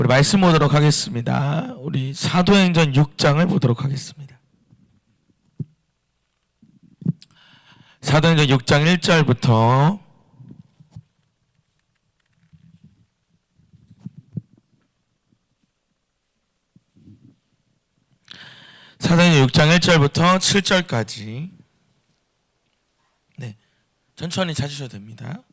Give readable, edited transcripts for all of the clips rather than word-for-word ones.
우리 말씀 보도록 하겠습니다. 우리 사도행전 6장을 보도록 하겠습니다. 사도행전 6장 1절부터 사도행전 6장 1절부터 7절까지 천천히 찾으셔도 됩니다.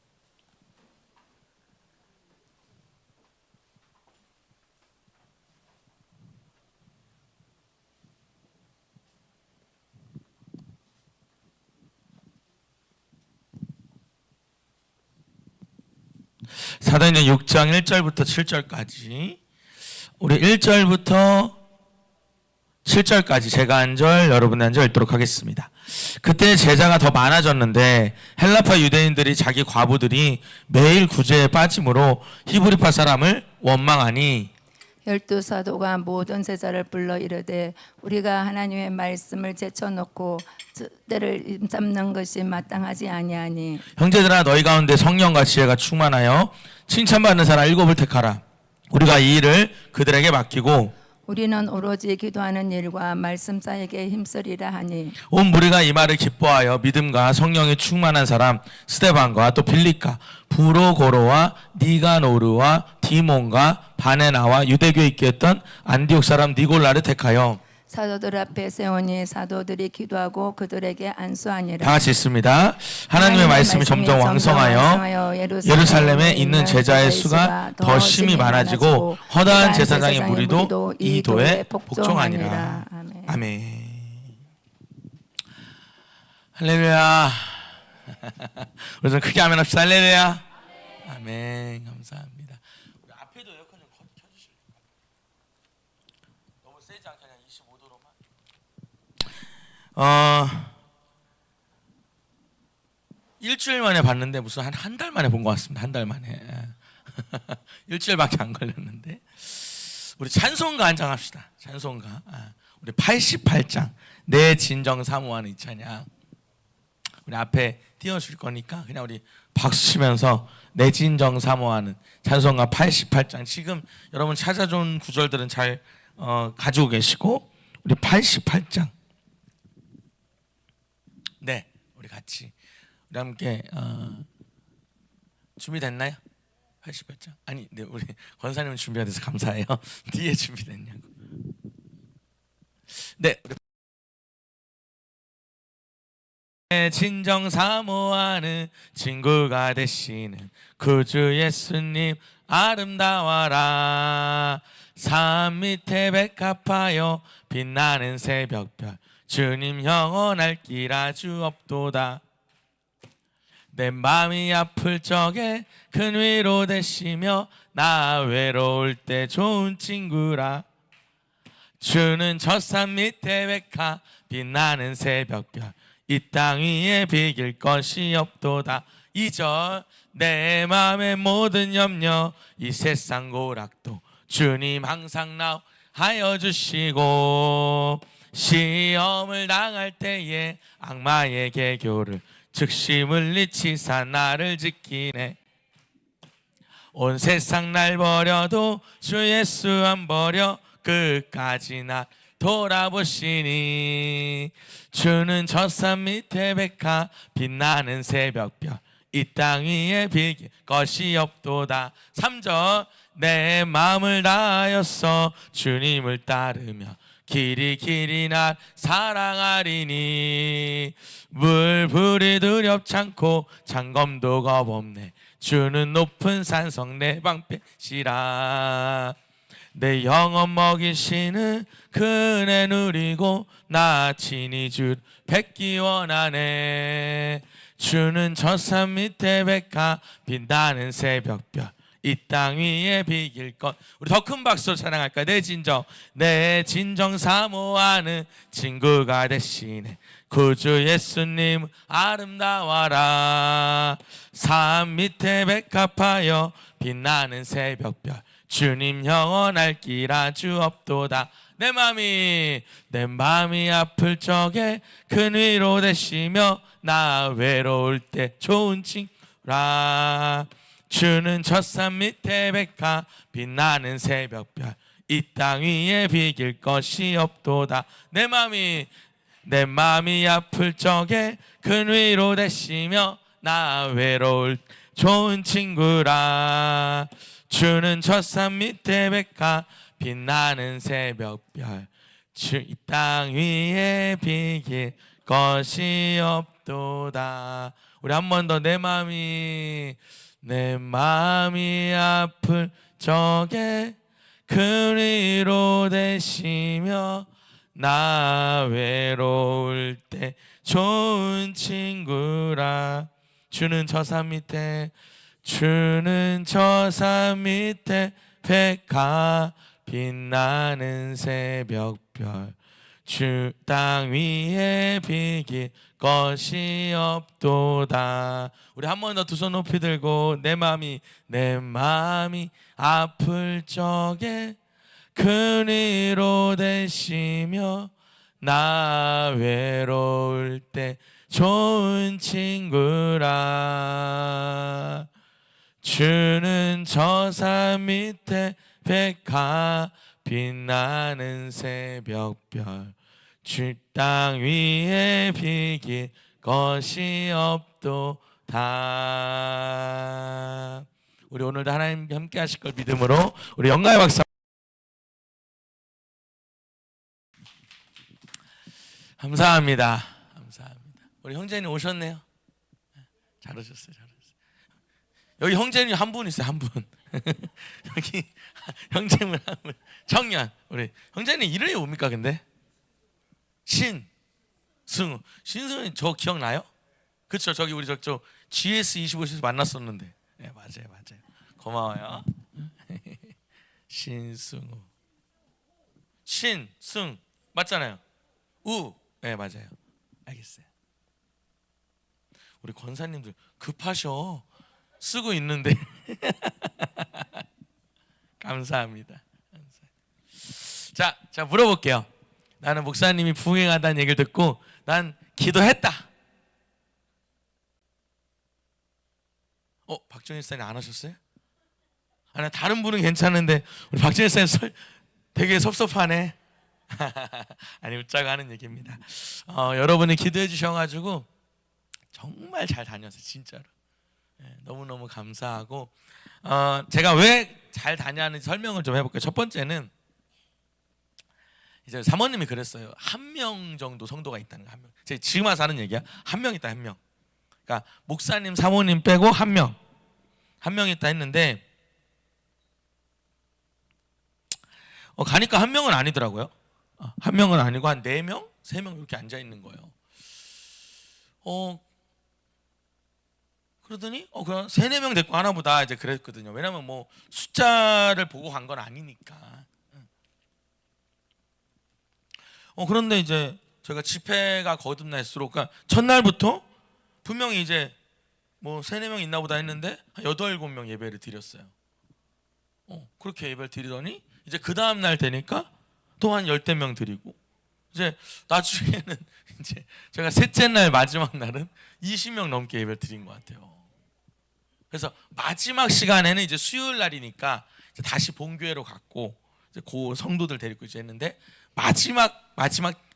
사도행전 6장 1절부터 7절까지 우리 1절부터 7절까지 제가 한 절, 여러분이 한 절 읽도록 하겠습니다. 그때 제자가 더 많아졌는데 헬라파 유대인들이 자기 과부들이 매일 구제에 빠짐으로 히브리파 사람을 원망하니 12사도가 모든 제자를 불러 이르되 우리가 하나님의 말씀을 제쳐놓고 때를 잡는 것이 마땅하지 아니하니 형제들아 너희 가운데 성령과 지혜가 충만하여 칭찬받는 사람 7을 택하라. 우리가 이 일을 그들에게 맡기고 우리는 오로지 기도하는 일과 말씀 사역에 힘쓰리라 하니 온 무리가 이 말을 기뻐하여 믿음과 성령에 충만한 사람 스데반과 또 빌립과 부로고로와 니가노르와 디몬과 바네나와 유대교에 있게 했던 안디옥 사람 니골라를 택하여 사도들 앞에 세우니 사도들이 기도하고 그들에게 안수하니라. 다 같이 있습니다. 하나님의 말씀이 점점 왕성하여 예루살렘에 있는 제자의 수가 더 심히 많아지고 허다한 제사장의 무리도 이 도에 복종하니라. 아멘. 할렐루야. 우리 좀 크게 아멘 합시다. 할렐루야. 아멘. 감사합니다. 우리 앞에도 에어컨 좀 켜주실까요? 너무 세지 않게 그냥 25도로만. 일주일 만에 봤는데 무슨 한 달 만에 본 것 같습니다. 한 달 만에. 일주일밖에 안 걸렸는데. 우리 찬송가 한 장 합시다. 찬송가. 우리 88장 내 진정 사모하는 이 찬양. 우리 앞에 띄워줄 거니까 그냥 우리 박수 치면서 내 진정 사모하는 찬송가 88장. 지금 여러분 찾아준 구절들은 잘 가지고 계시고 우리 88장. 네, 우리 같이 우리 함께 준비됐나요? 88장. 아니, 네, 우리 권사님은 준비가 돼서 감사해요. 뒤에 준비됐냐고. 네. 내 진정 사모하는 친구가 되시는 구주 예수님 아름다워라. 산 밑에 백합하여 빛나는 새벽별 주님 영원할 길 아주 없도다. 내 맘이 아플 적에 큰 위로 되시며 나 외로울 때 좋은 친구라. 주는 저 산 밑에 백합 빛나는 새벽별 이 땅 위에 비길 것이 없도다. 2절 내 맘의 모든 염려 이 세상 고락도 주님 항상 나 하여 주시고 시험을 당할 때에 악마의 개교를 즉시 물리치사 나를 지키네. 온 세상 날 버려도 주 예수 안 버려 끝까지 나 돌아보시니. 주는 저 산 밑에 백합 빛나는 새벽별 이 땅 위에 비길 것이 없도다. 3절 내 마음을 다하였어 주님을 따르며 길이 날 사랑하리니. 물불이 두렵지 않고 장검도 겁없네. 주는 높은 산성 내 방패시라. 내 영혼 먹이시는 그 은혜 누리고 나 친히 주 뵙기 원하네. 주는 저 산 밑에 백합 빛나는 새벽별 이 땅 위에 비길 것. 우리 더 큰 박수로 찬양할까요? 내 진정 사모하는 친구가 되시네 구주 예수님 아름다워라. 산 밑에 백합하여 빛나는 새벽별 주님 영원할 길 아주 없도다. 내 맘이 아플 적에 큰 위로 되시며 나 외로울 때 좋은 친구라. 주는 젖산 밑에 백화 빛나는 새벽별 이 땅 위에 비길 것이 없도다. 내 마음이 아플 적에 큰 위로 되시며 나 외로울 좋은 친구라. 주는 젖산 밑에 백화 빛나는 새벽별 이 땅 위에 비길 것이 없도다. 우리 한 번 더. 내 마음이 아플 적에 큰 위로 되시며 나 외로울 때 좋은 친구라. 주는 저 산 밑에 백화 빛나는 새벽별 주 땅 위에 비길 것이 없도다. 우리 한 번 더 두 손 높이 들고 내 마음이 아플 적에 큰 위로 되시며 나 외로울 때 좋은 친구라. 주는 저 산 밑에 백화 빛나는 새벽별 주 땅 위에 비길 것이 없도다. 우리 오늘도 하나님 함께 하실 걸 믿음으로 우리 영가의 박사 감사합니다. 우리 형제님 오셨네요. 잘하셨어요. 여기 형제님 한 분 있어요. 한 분. 여기 형제님 한 분. 청년. 우리 형제님 이름이 뭡니까 근데? 신승우. 신승우 저 기억나요? 그렇죠. 저기 우리 저쪽 GS25에서 만났었는데. 네, 맞아요. 고마워요. 신승우. 신승 맞잖아요. 네, 맞아요. 알겠어요. 우리 권사님들 급하셔. 쓰고 있는데. 감사합니다. 자 물어볼게요. 나는 목사님이 부흥하다는 얘기를 듣고 난 기도했다. 박정일 사님 안 하셨어요? 아니 다른 분은 괜찮은데 우리 박정일 사님 되게 섭섭하네. 아니 웃자고 하는 얘기입니다. 여러분이 기도해 주셔가지고 정말 잘 다녔어요. 진짜로. 너무너무 감사하고 제가 왜 잘 다녔는지 설명을 좀 해볼게요. 첫 번째는 이제 사모님이 그랬어요. 1명 정도 성도가 있다는 거. 1명. 제가 지금 와서 하는 얘기야. 1명 있다. 1명. 그러니까 목사님 사모님 빼고 1명 있다 했는데 가니까 1명은 아니더라고요. 1명은 아니고 한 4명? 3명 이렇게 앉아 있는 거예요. 그러더니 그냥 3, 4명 데리고 하나 보다 이제 그랬거든요. 왜냐면 뭐 숫자를 보고 간 건 아니니까. 그런데 이제 제가 집회가 거듭날수록 그러니까 첫날부터 분명히 이제 뭐 3, 4명 있나 보다 했는데 한 8, 7명 예배를 드렸어요. 그렇게 예배를 드리더니 이제 그 다음 날 되니까 또 한 10대 명 드리고 이제 나중에는 이제 제가 셋째 날 마지막 날은 20명 넘게 예배를 드린 것 같아요. 그래서 마지막 시간에는 이제 수요일 날이니까 이제 다시 본교회로 갔고 이제 그 성도들 데리고 이제 했는데 마지막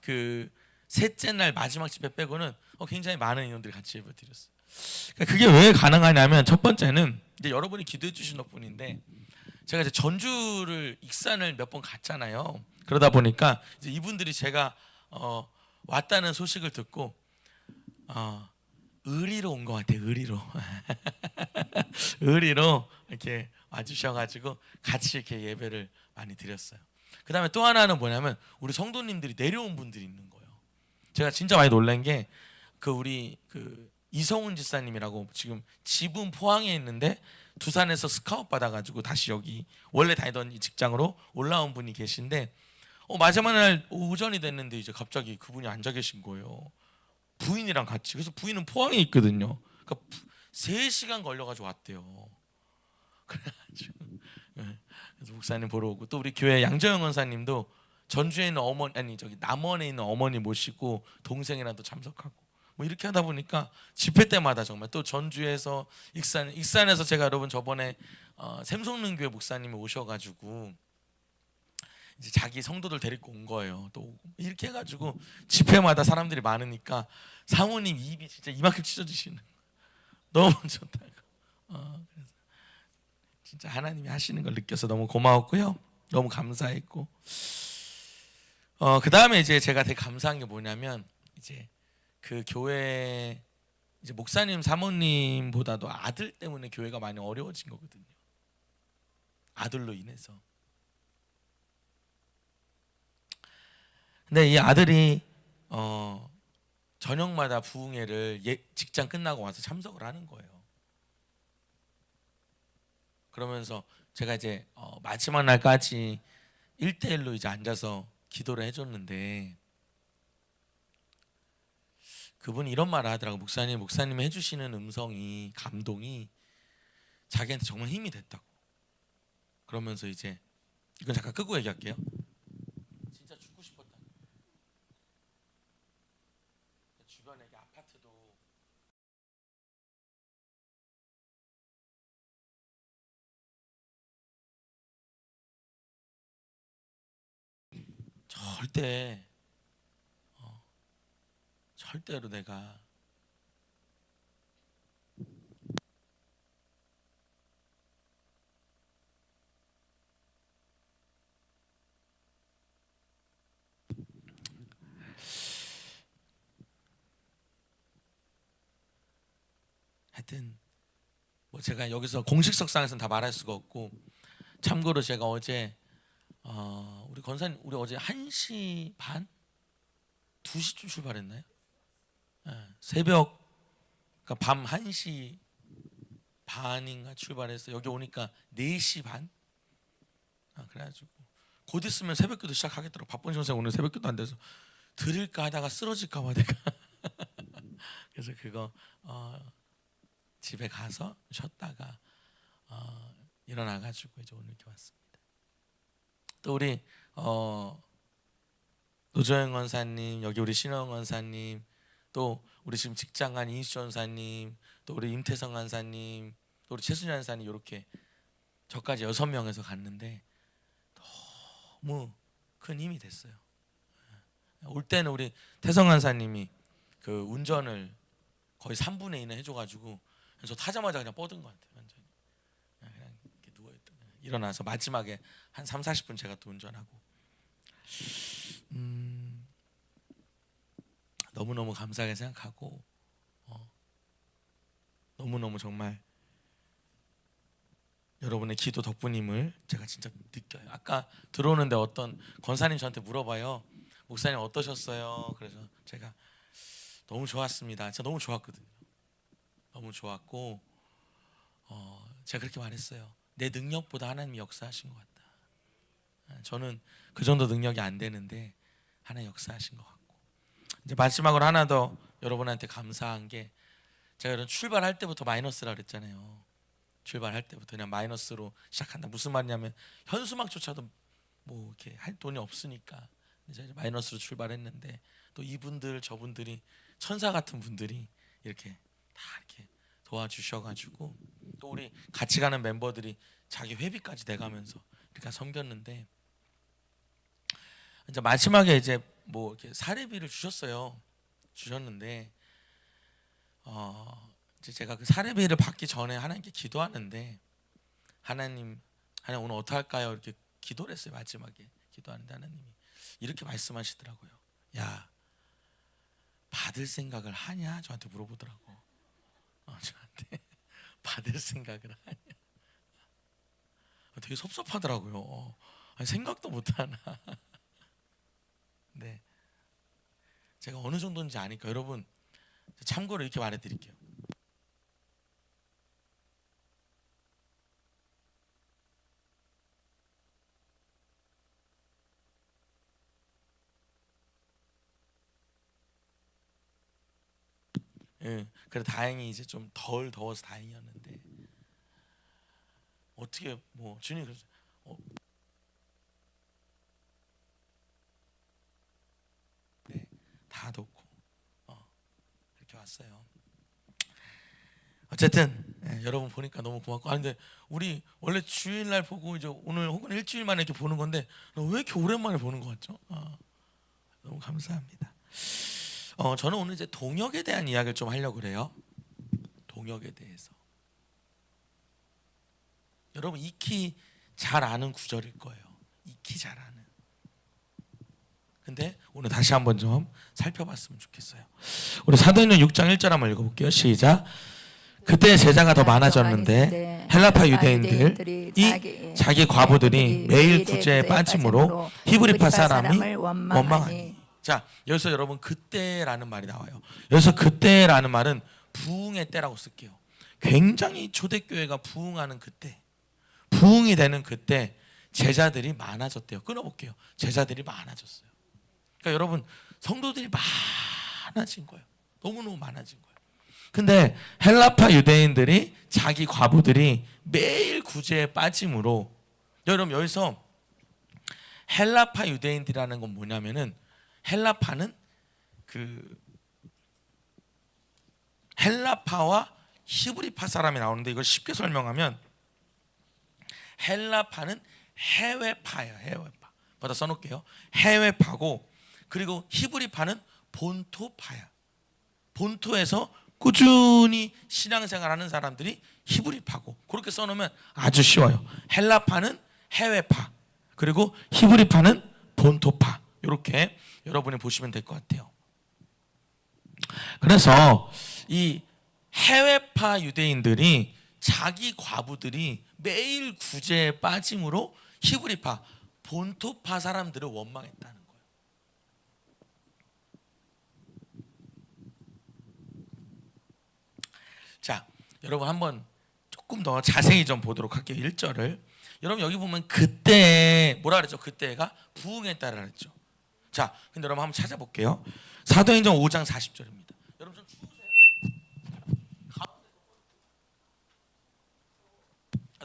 그 셋째 날 마지막 집회 빼고는 굉장히 많은 인원들이 같이 예배 드렸어요. 그러니까 그게 왜 가능하냐면 첫 번째는 이제 여러분이 기도해 주신 덕분인데 제가 이제 전주를 익산을 몇 번 갔잖아요. 그러다 보니까 이제 이분들이 제가 왔다는 소식을 듣고 의리로 온 것 같아요. 의리로 이렇게 와주셔가지고 같이 이렇게 예배를 많이 드렸어요. 그 다음에 또 하나는 뭐냐면 우리 성도님들이 내려온 분들이 있는 거예요. 제가 진짜 많이 놀란 게 우리 이성훈 집사님이라고 지금 집은 포항에 있는데 두산에서 스카웃 받아가지고 다시 여기 원래 다니던 이 직장으로 올라온 분이 계신데 마지막 날 오전이 됐는데 이제 갑자기 그분이 앉아 계신 거예요. 부인이랑 같이. 그래서 부인은 포항에 있거든요. 그러니까 3시간 걸려가지고 왔대요. 그래가지고 그래서 목사님 보러 오고 또 우리 교회 양정영 권사님도 전주에 있는 남원에 있는 어머니 모시고 동생이랑도 참석하고 뭐 이렇게 하다 보니까 집회 때마다 정말 또 전주에서 익산에서 제가 여러분 저번에 샘송릉교회 목사님이 오셔가지고 이제 자기 성도들 데리고 온 거예요. 또 이렇게 해가지고 집회마다 사람들이 많으니까 사모님 입이 진짜 이만큼 찢어지시는 너무 좋다. 그래서 진짜 하나님이 하시는 걸 느껴서 너무 고마웠고요. 너무 감사했고 그 다음에 이제 제가 되게 감사한 게 뭐냐면 이제 그 교회 이제 목사님 사모님보다도 아들 때문에 교회가 많이 어려워진 거거든요. 아들로 인해서. 근데 이 아들이 저녁마다 부흥회를 직장 끝나고 와서 참석을 하는 거예요. 그러면서 제가 이제 마지막 날까지 1대1로 이제 앉아서 기도를 해줬는데 그분이 이런 말을 하더라고. 목사님이 해주시는 음성이 감동이 자기한테 정말 힘이 됐다고. 그러면서 이제 이건 잠깐 끄고 얘기할게요. 진짜 죽고 싶었다. 주변에 아파트도 절대로 내가 하여튼 뭐 제가 여기서 공식 석상에서는 다 말할 수가 없고 참고로 제가 어제 우리 권사님 우리 어제 1시 반? 2시쯤 출발했나요? 새벽 그러니까 밤 1시 반인가 출발해서 여기 오니까 4시 반? 그래가지고 곧 있으면 새벽기도 시작하겠더라고. 바쁜 선생 오늘 새벽기도 안 돼서 드릴까 하다가 쓰러질까 봐 내가 그래서 그거 집에 가서 쉬었다가 일어나가지고 이제 오늘 이렇게 왔습니다. 또 우리 노조영 원사님, 여기 우리 신영 원사님, 또 우리 지금 직장간 이수 원사님, 또 우리 임태성 원사님, 또 우리 최순희 원사님 이렇게 저까지 6명에서 갔는데 너무 큰 힘이 됐어요. 올 때는 우리 태성 원사님이 그 운전을 거의 3분의 1을 해줘가지고 그래서 타자마자 그냥 뻗은 것 같아요. 완전히 그냥 이렇게 누워있다 일어나서 마지막에 한 30-40분 제가 또 운전하고 너무너무 감사하게 생각하고 너무너무 정말 여러분의 기도 덕분임을 제가 진짜 느껴요. 아까 들어오는데 어떤 권사님 저한테 물어봐요. 목사님 어떠셨어요? 그래서 제가 너무 좋았습니다. 진짜 너무 좋았거든요. 너무 좋았고 제가 그렇게 말했어요. 내 능력보다 하나님이 역사하신 것 같다. 저는 그 정도 능력이 안 되는데 하나님 역사하신 것 같고 이제 마지막으로 하나 더 여러분한테 감사한 게 제가 이런 출발할 때부터 마이너스라 그랬잖아요. 출발할 때부터 그냥 마이너스로 시작한다. 무슨 말이냐면 현수막조차도 뭐 이렇게 할 돈이 없으니까 이제 마이너스로 출발했는데 또 이분들 저분들이 천사 같은 분들이 이렇게 다 이렇게 도와주셔가지고 또 우리 같이 가는 멤버들이 자기 회비까지 내가면서 이렇게 섬겼는데 이제 마지막에 이제 뭐 이렇게 사례비를 주셨는데 이제 제가 그 사례비를 받기 전에 하나님께 기도하는데 하나님 오늘 어떻게 할까요? 이렇게 기도를 했어요. 마지막에 기도하는데 하나님이 이렇게 말씀하시더라고요. 야, 받을 생각을 하냐? 저한테 물어보더라고. 저한테 받을 생각을 하냐? 되게 섭섭하더라고요. 아니, 생각도 못 하나. 네, 제가 어느 정도인지 아니까 여러분 참고로 이렇게 말해드릴게요. 예, 그래 다행히 이제 좀 덜 더워서 다행이었는데 어떻게 뭐 주님 그래서 네, 다 덥고 이렇게 봤어요. 어쨌든 여러분 보니까 너무 고맙고, 근데 우리 원래 주일날 보고 이제 오늘 혹은 일주일 만에 이렇게 보는 건데 왜 이렇게 오랜만에 보는 것 같죠? 너무 감사합니다. 저는 오늘 이제 동역에 대한 이야기를 좀 하려고 그래요. 동역에 대해서. 여러분 익히 잘 아는 구절일 거예요. 익히 잘 아는. 근데 오늘 다시 한번 좀 살펴봤으면 좋겠어요. 우리 사도행전 6장 1절 한번 읽어볼게요. 시작. 그때 제자가 더 많아졌는데 헬라파 유대인들이 자기 과부들이 매일 구제에 빠짐으로 히브리파 사람이 원망하니. 자, 여기서 여러분 그때라는 말이 나와요. 여기서 그때라는 말은 부흥의 때라고 쓸게요. 굉장히 초대교회가 부흥하는 그때, 부흥이 되는 그때 제자들이 많아졌대요. 끊어볼게요. 제자들이 많아졌어요. 그러니까 여러분 성도들이 많아진 거예요. 너무너무 많아진 거예요. 근데 헬라파 유대인들이 자기 과부들이 매일 구제에 빠짐으로, 여러분 여기서 헬라파 유대인들이라는 건 뭐냐면은, 헬라파는 그 헬라파와 히브리파 사람이 나오는데, 이걸 쉽게 설명하면 헬라파는 해외파예요. 해외파. 받아 써놓을게요. 해외파고, 그리고 히브리파는 본토파야. 본토에서 꾸준히 신앙생활하는 사람들이 히브리파고, 그렇게 써놓으면 아주 쉬워요. 헬라파는 해외파, 그리고 히브리파는 본토파. 이렇게 여러분이 보시면 될 것 같아요. 그래서 이 해외파 유대인들이 자기 과부들이 매일 구제에 빠짐으로 히브리파, 본토파 사람들을 원망했다는 거예요. 자, 여러분 한번 조금 더 자세히 좀 보도록 할게요. 1절을. 여러분 여기 보면 그때 뭐라 그랬죠? 그때가 부흥했다라 그랬죠. 자, 근데 여러분 한번 찾아볼게요. 사도행전 5장 40절입니다. 여러분 좀 추우세요?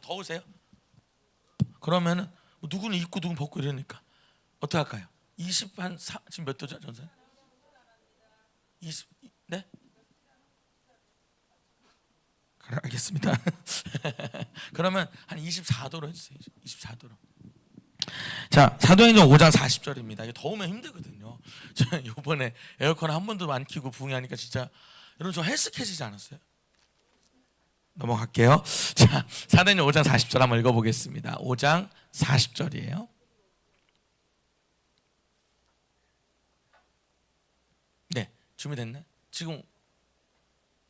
더우세요? 그러면은 누구는 입고 누구는 벗고 이러니까 어떻게 할까요? 20한 지금 몇 도죠, 전선? 20 네? 그래, 알겠습니다. 그러면 한 24도로 해주세요. 24도로. 자, 사도행전 5장 40절입니다. 이게 더우면 힘들거든요. 저 이번에 에어컨 한 번도 안 켜고 부흥하니까 진짜 여러분 저 헬스케지지 않았어요? 넘어갈게요. 자, 사도행전 5장 40절 한번 읽어보겠습니다. 5장 40절이에요. 네, 준비됐나요? 지금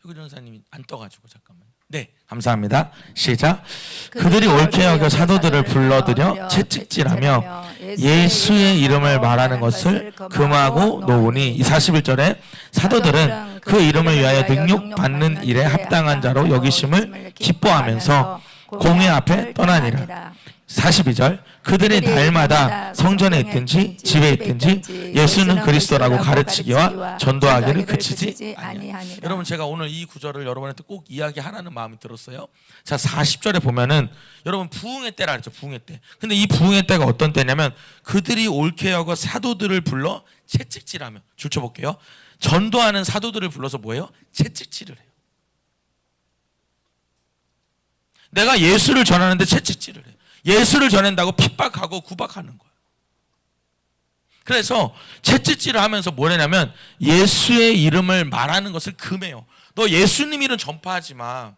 효교 전사님이 안 떠가지고 잠깐만. 네, 감사합니다. 시작. 그들이 옳게 여겨 사도들을 불러들여 채찍질하며 예수의 이름을 말하는 것을 금하고 놓으니, 이 41절에 사도들은 그 이름을 위하여 능욕받는 일에 합당한 자로 여기심을 기뻐하면서 공회 앞에 떠나니라. 42절, 그들이 날마다 성전에 있든지 집에 있든지 예수는 그리스도라고 가르치기와 전도하기를 그치지 아니하니라. 여러분 제가 오늘 이 구절을 여러분한테 꼭 이야기하라는 마음이 들었어요. 자, 40절에 보면은 여러분 부흥의 때라 그랬죠. 부흥의 때. 근데 이 부흥의 때가 어떤 때냐면 그들이 옳게 여겨 사도들을 불러 채찍질하며, 줄쳐볼게요. 전도하는 사도들을 불러서 뭐예요? 채찍질을 해요. 내가 예수를 전하는데 채찍질을 해요. 예수를 전한다고 핍박하고 구박하는 거예요. 그래서 채찍질을 하면서 뭐냐면 예수의 이름을 말하는 것을 금해요. 너 예수님 이름 전파하지 마.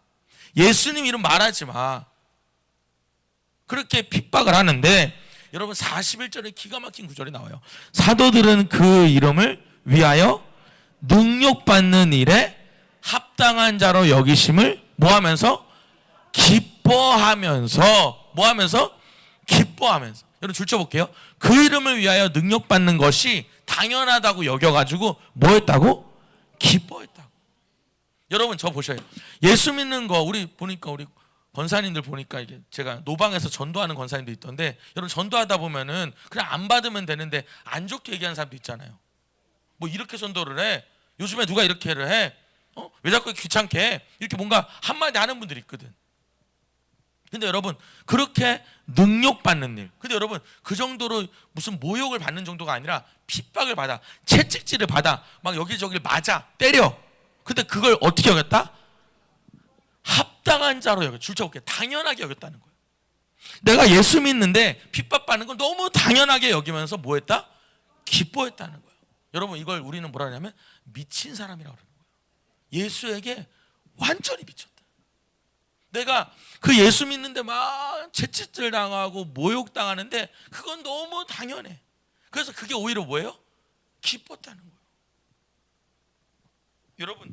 예수님 이름 말하지 마. 그렇게 핍박을 하는데 여러분 41절에 기가 막힌 구절이 나와요. 사도들은 그 이름을 위하여 능욕받는 일에 합당한 자로 여기심을 뭐하면서? 기뻐하면서. 뭐하면서? 기뻐하면서. 여러분 줄쳐볼게요. 그 이름을 위하여 능력받는 것이 당연하다고 여겨가지고 뭐했다고? 기뻐했다고. 여러분 저 보셔요. 예수 믿는 거 우리 보니까 우리 권사님들 보니까 이게 제가 노방에서 전도하는 권사님도 있던데, 여러분 전도하다 보면은 그냥 안 받으면 되는데 안 좋게 얘기하는 사람도 있잖아요. 뭐 이렇게 전도를 해. 요즘에 누가 이렇게를 해? 왜 자꾸 귀찮게 해? 이렇게 뭔가 한마디 하는 분들이 있거든. 근데 여러분 그렇게 능욕받는 일, 근데 여러분 그 정도로 무슨 모욕을 받는 정도가 아니라 핍박을 받아, 채찍질을 받아, 막 여기저기를 맞아, 때려. 근데 그걸 어떻게 여겼다? 합당한 자로 줄쳐볼게 당연하게 여겼다는 거예요. 내가 예수 믿는데 핍박받는 건 너무 당연하게 여기면서 뭐 했다? 기뻐했다는 거예요. 여러분 이걸 우리는 뭐라 하냐면 미친 사람이라고 그러는 거예요. 예수에게 완전히 미쳤다. 내가 그 예수 믿는데 막 채찍질 당하고 모욕당하는데 그건 너무 당연해. 그래서 그게 오히려 뭐예요? 기뻤다는 거예요. 여러분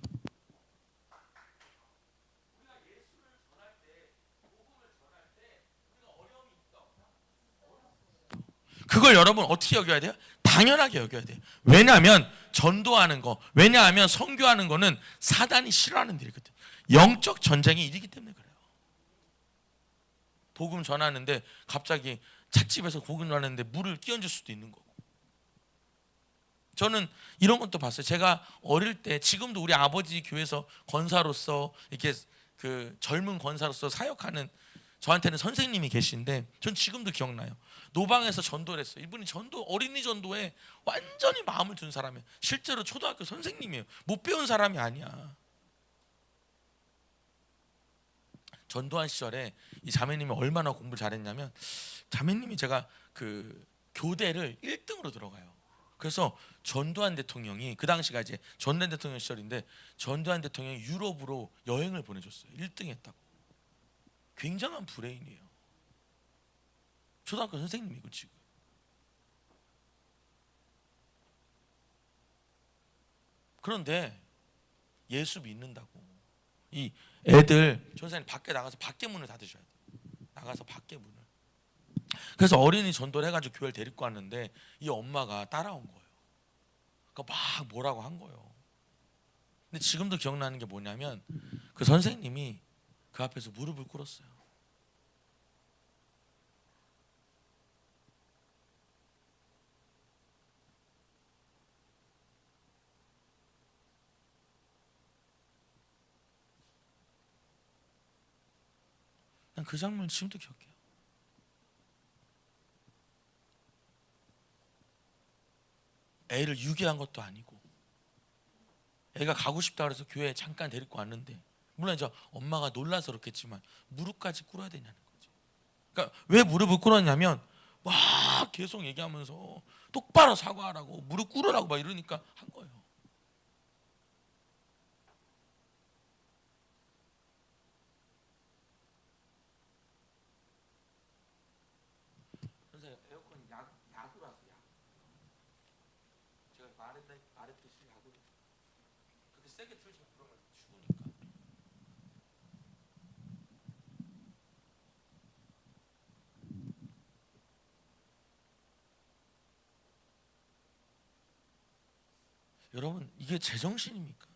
그걸 여러분 어떻게 여겨야 돼요? 당연하게 여겨야 돼요. 왜냐하면 전도하는 거, 왜냐하면 선교하는 거는 사단이 싫어하는 일이거든. 영적 전쟁이 일이기 때문에 그래요. 복음 전하는데 갑자기 찻집에서 복음 전하는데 물을 끼얹을 수도 있는 거고. 저는 이런 것도 봤어요. 제가 어릴 때 지금도 우리 아버지 교회에서 권사로서 이렇게 그 젊은 권사로서 사역하는 저한테는 선생님이 계신데 전 지금도 기억나요. 노방에서 전도를 했어요. 이분이 어린이 전도에 완전히 마음을 둔 사람이에요. 실제로 초등학교 선생님이에요. 못 배운 사람이 아니야. 전도한 시절에 이 자매님이 얼마나 공부를 잘했냐면 자매님이 제가 그 교대를 1등으로 들어가요. 그래서 전두환 대통령이 그 당시가 이제 전두환 대통령 시절인데 전두환 대통령이 유럽으로 여행을 보내줬어요. 1등 했다고. 굉장한 브레인이에요. 초등학교 선생님이고 지금. 그런데 예수 믿는다고 이 애들 전사님 밖에 나가서 밖에 문을 닫으셔야 돼요. 나가서 밖에 문을. 그래서 어린이 전도를 해가지고 교회를 데리고 왔는데 이 엄마가 따라온 거예요. 그러니까 막 뭐라고 한 거예요. 근데 지금도 기억나는 게 뭐냐면 그 선생님이 그 앞에서 무릎을 꿇었어요. 난 그 장면을 지금도 기억해요. 애를 유기한 것도 아니고 애가 가고 싶다 그래서 교회에 잠깐 데리고 왔는데 물론 이제 엄마가 놀라서 그렇겠지만 무릎까지 꿇어야 되냐는 거지. 그러니까 왜 무릎을 꿇었냐면 막 계속 얘기하면서 똑바로 사과하라고 무릎 꿇으라고 막 이러니까 한 거예요. 선생님 에어컨 야구라서 제가 말했듯이 야구 그렇게 세게 틀지 마. 그러면 추우니까. 여러분 이게 제정신입니까?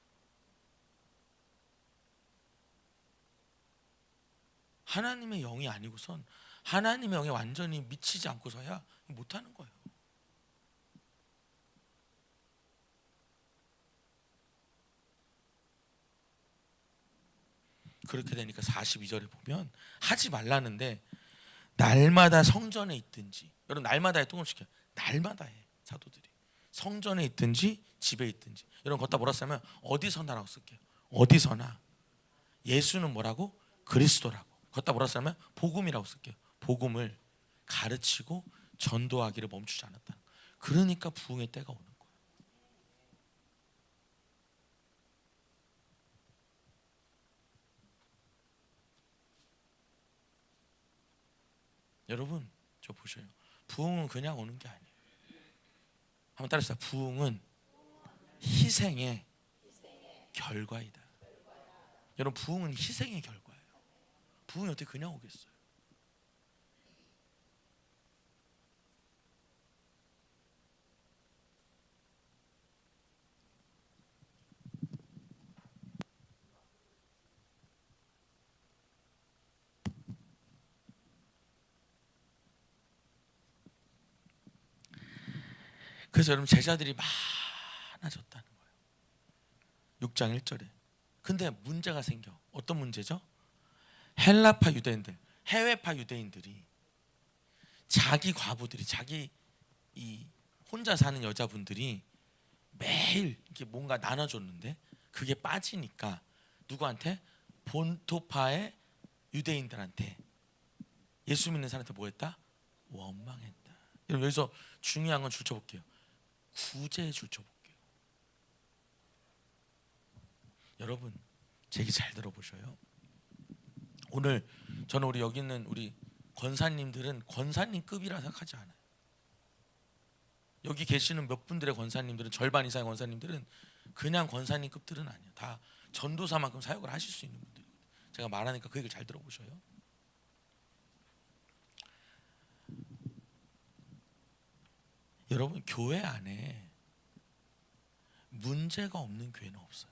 하나님의 영이 아니고선 하나님의 영에 완전히 미치지 않고서야 못하는 거예요. 그렇게 되니까 42절에 보면 하지 말라는데 날마다 성전에 있든지 여러분 날마다에 똥을 날마다 해 사도들이 성전에 있든지 집에 있든지 여러분 걷다 뭐라 쓰면 어디서나라고 쓸게요. 어디서나 예수는 뭐라고? 그리스도라고. 걷다 뭐라 쓰면 복음이라고 쓸게요. 복음을 가르치고 전도하기를 멈추지 않았다. 그러니까 부흥의 때가 오는 거예요. 여러분 저 보셔요. 부흥은 그냥 오는 게 아니에요. 한번 따라해주세요. 부흥은 희생의 결과이다. 여러분 부흥은 희생의 결과예요. 부흥이 어떻게 그냥 오겠어요? 그래서 여러분 제자들이 많아졌다는 거예요. 6장 1절에. 근데 문제가 생겨. 어떤 문제죠? 헬라파 유대인들, 해외파 유대인들이 자기 과부들이 자기 이 혼자 사는 여자분들이 매일 이렇게 뭔가 나눠줬는데 그게 빠지니까 누구한테? 본토파의 유대인들한테, 예수 믿는 사람한테 뭐 했다? 원망했다. 여러분 여기서 중요한 건 줄쳐볼게요. 구제에 줄쳐볼게요. 여러분 제 얘기 잘 들어보셔요. 오늘 저는 우리 여기 있는 우리 권사님들은 권사님급이라 생각하지 않아요. 여기 계시는 몇 분들의 권사님들은, 절반 이상의 권사님들은 그냥 권사님급들은 아니에요. 다 전도사만큼 사역을 하실 수 있는 분들이거든요. 제가 말하니까 그 얘기를 잘 들어보셔요. 여러분 교회 안에 문제가 없는 교회는 없어요.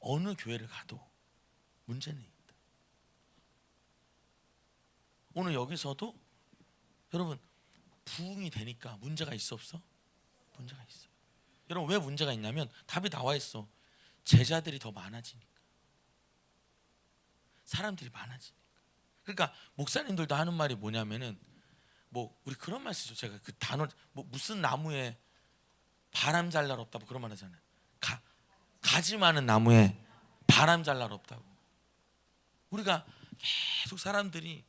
어느 교회를 가도 문제는 있다. 오늘 여기서도 여러분 부흥이 되니까 문제가 있어 없어? 문제가 있어요. 여러분 왜 문제가 있냐면 답이 나와 있어. 제자들이 더 많아지니까. 사람들이 많아지니까. 그러니까 목사님들도 하는 말이 뭐냐면은 뭐 우리 그런 말 쓰죠. 제가 그 단어 뭐 무슨 나무에 바람 잘 날 없다 뭐 그런 말 하잖아요. 가지 많은 나무에 바람 잘 날 없다고. 우리가 계속 사람들이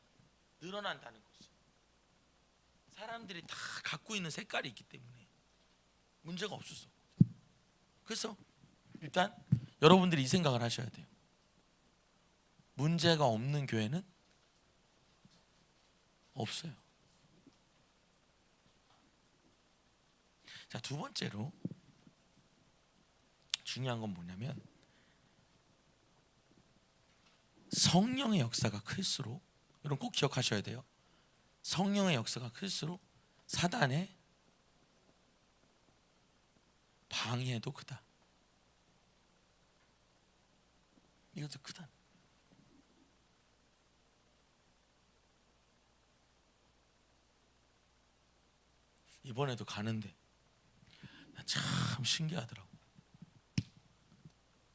늘어난다는 거죠. 사람들이 다 갖고 있는 색깔이 있기 때문에 문제가 없을 수 없거든요. 그래서 일단 여러분들이 이 생각을 하셔야 돼요. 문제가 없는 교회는 없어요. 자, 두 번째로 중요한 건 뭐냐면 성령의 역사가 클수록, 여러분 꼭 기억하셔야 돼요. 성령의 역사가 클수록 사단의 방해도 크다. 이것도 크다. 이번에도 가는데 참 신기하더라고.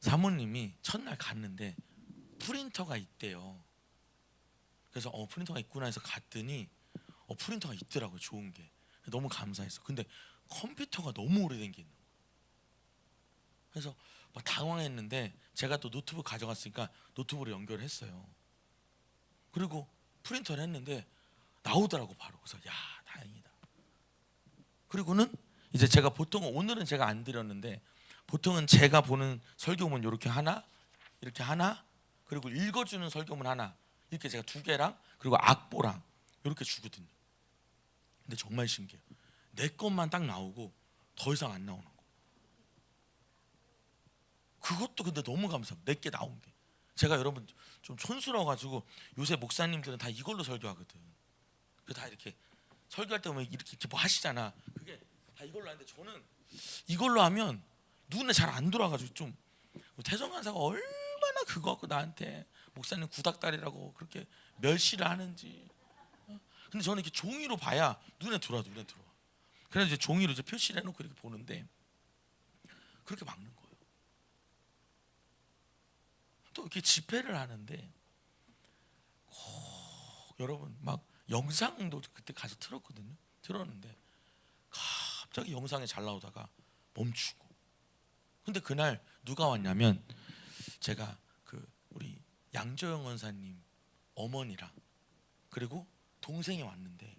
사모님이 첫날 갔는데 프린터가 있대요. 그래서 프린터가 있구나 해서 갔더니 프린터가 있더라고요. 좋은 게. 너무 감사했어. 근데 컴퓨터가 너무 오래된 게 있는 거예요. 그래서 막 당황했는데 제가 또 노트북 가져갔으니까 노트북으로 연결했어요. 그리고 프린터를 했는데 나오더라고 바로. 그래서 야 다행이다. 그리고는 이제 제가 보통은, 오늘은 제가 안 드렸는데 보통은 제가 보는 설교문 이렇게 하나, 이렇게 하나, 그리고 읽어주는 설교문 하나, 이렇게 제가 두 개랑 그리고 악보랑 이렇게 주거든요. 근데 정말 신기해요. 내 것만 딱 나오고 더 이상 안 나오는 거. 그것도 근데 너무 감사해요. 내게 나온 게. 제가 여러분 좀 촌스러워가지고 요새 목사님들은 다 이걸로 설교하거든. 그 다 이렇게 설교할 때 보면 이렇게 뭐 하시잖아. 그게 다 이걸로 하는데 저는 이걸로 하면 눈에 잘 안 들어와가지고 좀, 태성 간사가 얼마나 그거 갖고 나한테 목사님 구닥다리라고 그렇게 멸시를 하는지. 근데 저는 이렇게 종이로 봐야 눈에 들어와. 그래서 이제 종이로 이제 표시를 해놓고 이렇게 보는데 그렇게 막는 거예요. 또 이렇게 집회를 하는데 여러분 막 영상도 그때 가서 틀었거든요. 틀었는데 갑자기 영상이 잘 나오다가 멈추고. 근데 그날 누가 왔냐면 제가 그 우리 양조영 원사님 어머니랑 그리고 동생이 왔는데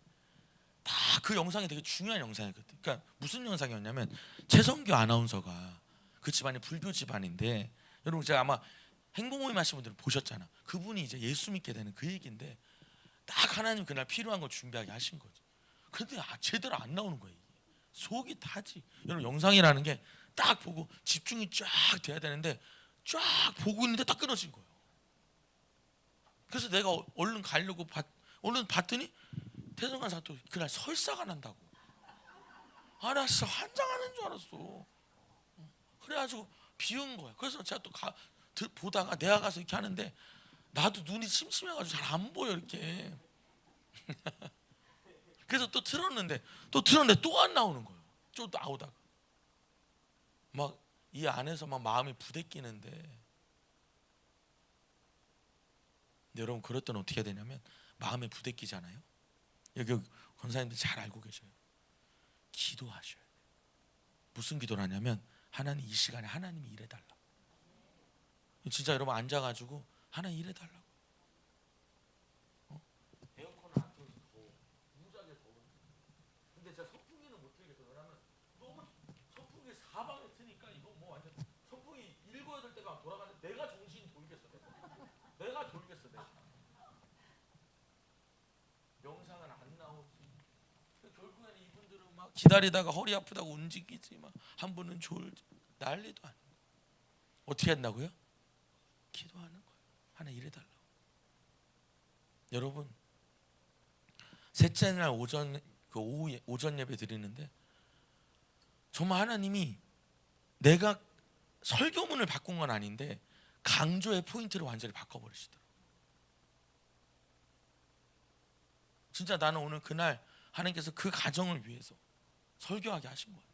다 그 영상이 되게 중요한 영상이거든요. 그러니까 무슨 영상이었냐면 최성규 아나운서가, 그 집안이 불교 집안인데, 여러분 제가 아마 행복모임 하신 분들은 보셨잖아. 그분이 이제 예수 믿게 되는 그 얘기인데 딱 하나님 그날 필요한 걸 준비하게 하신 거죠. 근데 제대로 안 나오는 거예요. 속이 타지. 여러분 영상이라는 게 딱 보고 집중이 쫙 돼야 되는데 쫙 보고 있는데 딱 끊어진 거예요. 그래서 내가 얼른 가려고 얼른 봤더니 태성관사가 또 그날 설사가 난다고. 나 진짜 환장하는 줄 알았어. 그래가지고 비운 거야. 그래서 제가 또 보다가 내가 가서 이렇게 하는데 나도 눈이 침침해가지고 잘 안 보여 이렇게. 그래서 또 틀었는데 또 안 나오는 거예요. 또 나오다가 막 이 안에서 막 마음이 부대끼는데. 근데 여러분 그럴 때는 어떻게 해야 되냐면 마음에 부대끼잖아요. 여기 권사님들 잘 알고 계셔요. 기도하셔야 돼요. 무슨 기도를 하냐면 하나님 이 시간에 하나님이 일해달라. 진짜 여러분 앉아가지고 하나님 일해달라고. 에어컨을 안 틀어서 더워. 무지하게 더워. 근데 제가 선풍기는 못 틀겠어. 왜냐면 너무 선풍기 사방에 트니까 이거 뭐 완전 선풍기 7, 8대가 돌아가는데 내가 정신이 돌겠어. 내가 돌겠어. 내가. 명상은 안 나오지. 결국에는 이분들은 막 기다리다가 허리 아프다고 움직이지 막 한 분은 졸지 난리도 아니고 어떻게 한다고요? 기도하는 거예요. 하나 일해달라고. 여러분 셋째 날 오전 그 오후 오전 예배 드리는데 정말 하나님이 내가 설교문을 바꾼 건 아닌데 강조의 포인트를 완전히 바꿔버리시더라고요. 진짜 나는 오늘 그날 하나님께서 그 가정을 위해서 설교하게 하신 거예요.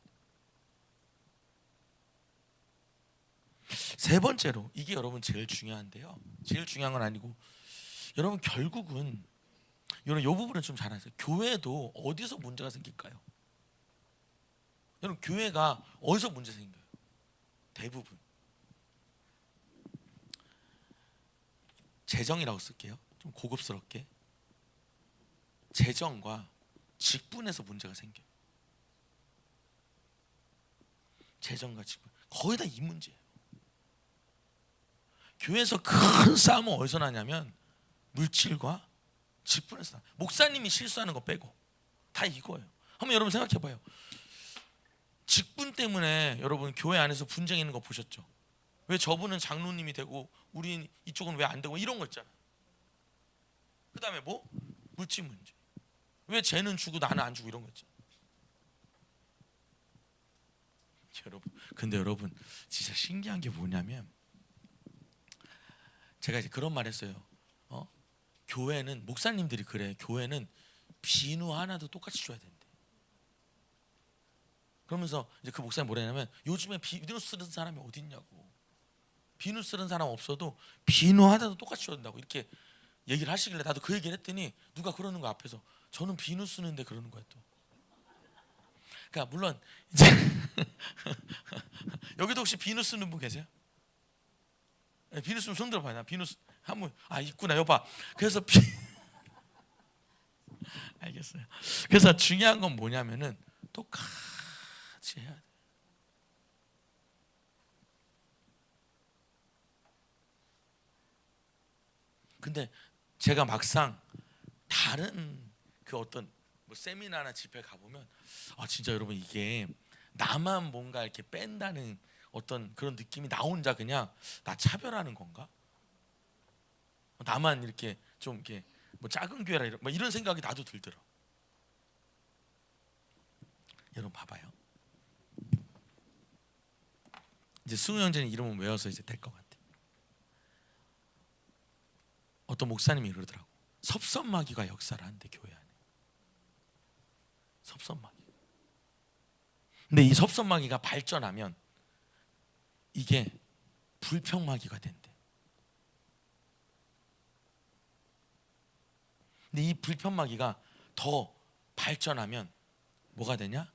세 번째로 이게 여러분 제일 중요한데요. 제일 중요한 건 아니고 여러분 결국은 여러분 이 부분은 좀 잘 아세요. 교회도 어디서 문제가 생길까요? 여러분 교회가 어디서 문제 생겨요? 대부분 재정이라고 쓸게요. 좀 고급스럽게 재정과 직분에서 문제가 생겨요. 재정과 직분 거의 다 이 문제예요. 교회에서 큰 싸움은 어디서 나냐면 물질과 직분에서 나. 목사님이 실수하는 거 빼고 다 이거예요. 한번 여러분 생각해봐요. 직분 때문에 여러분 교회 안에서 분쟁 있는 거 보셨죠? 왜 저분은 장로님이 되고 우리 이쪽은 왜 안 되고 이런 거 있잖아요. 그 다음에 뭐? 물질 문제. 왜 쟤는 주고 나는 안 주고 이런 거 있잖아요. 여러분, 근데 여러분 진짜 신기한 게 뭐냐면 제가 이제 그런 말 했어요. 교회는 목사님들이 그래. 교회는 비누 하나도 똑같이 줘야 된대. 그러면서 이제 그 목사님 뭐라 했냐면 요즘에 비누 쓰는 사람이 어디 있냐고. 비누 쓰는 사람 없어도 비누 하나도 똑같이 줘야 된다고 이렇게 얘기를 하시길래 나도 그 얘기를 했더니 누가 그러는 거 앞에서 저는 비누 쓰는데 그러는 거야 또. 그러니까 물론 이제 여기도 혹시 비누 쓰는 분 계세요? 비누 쓰면 손 들어봐요. 나 비누 한번 있구나 여봐. 그래서 알겠어요. 그래서 중요한 건 뭐냐면은 똑같이 해야 돼. 근데 제가 막상 다른 그 어떤 뭐 세미나나 집회 가보면 진짜 여러분 이게 나만 뭔가 이렇게 뺀다는 어떤 그런 느낌이 나 혼자 그냥 나 차별하는 건가? 나만 이렇게 좀 이렇게 뭐 작은 교회라 뭐 이런 생각이 나도 들더라. 여러분 봐봐요. 이제 승우 형제는 이름을 외워서 이제 될 것 같아. 어떤 목사님이 그러더라고. 섭섭마귀가 역사를 한대 교회 안에. 섭섭마귀. 근데 이 섭섭마귀가 발전하면 이게 불평마귀가 된대. 근데 이 불평마귀가 더 발전하면 뭐가 되냐?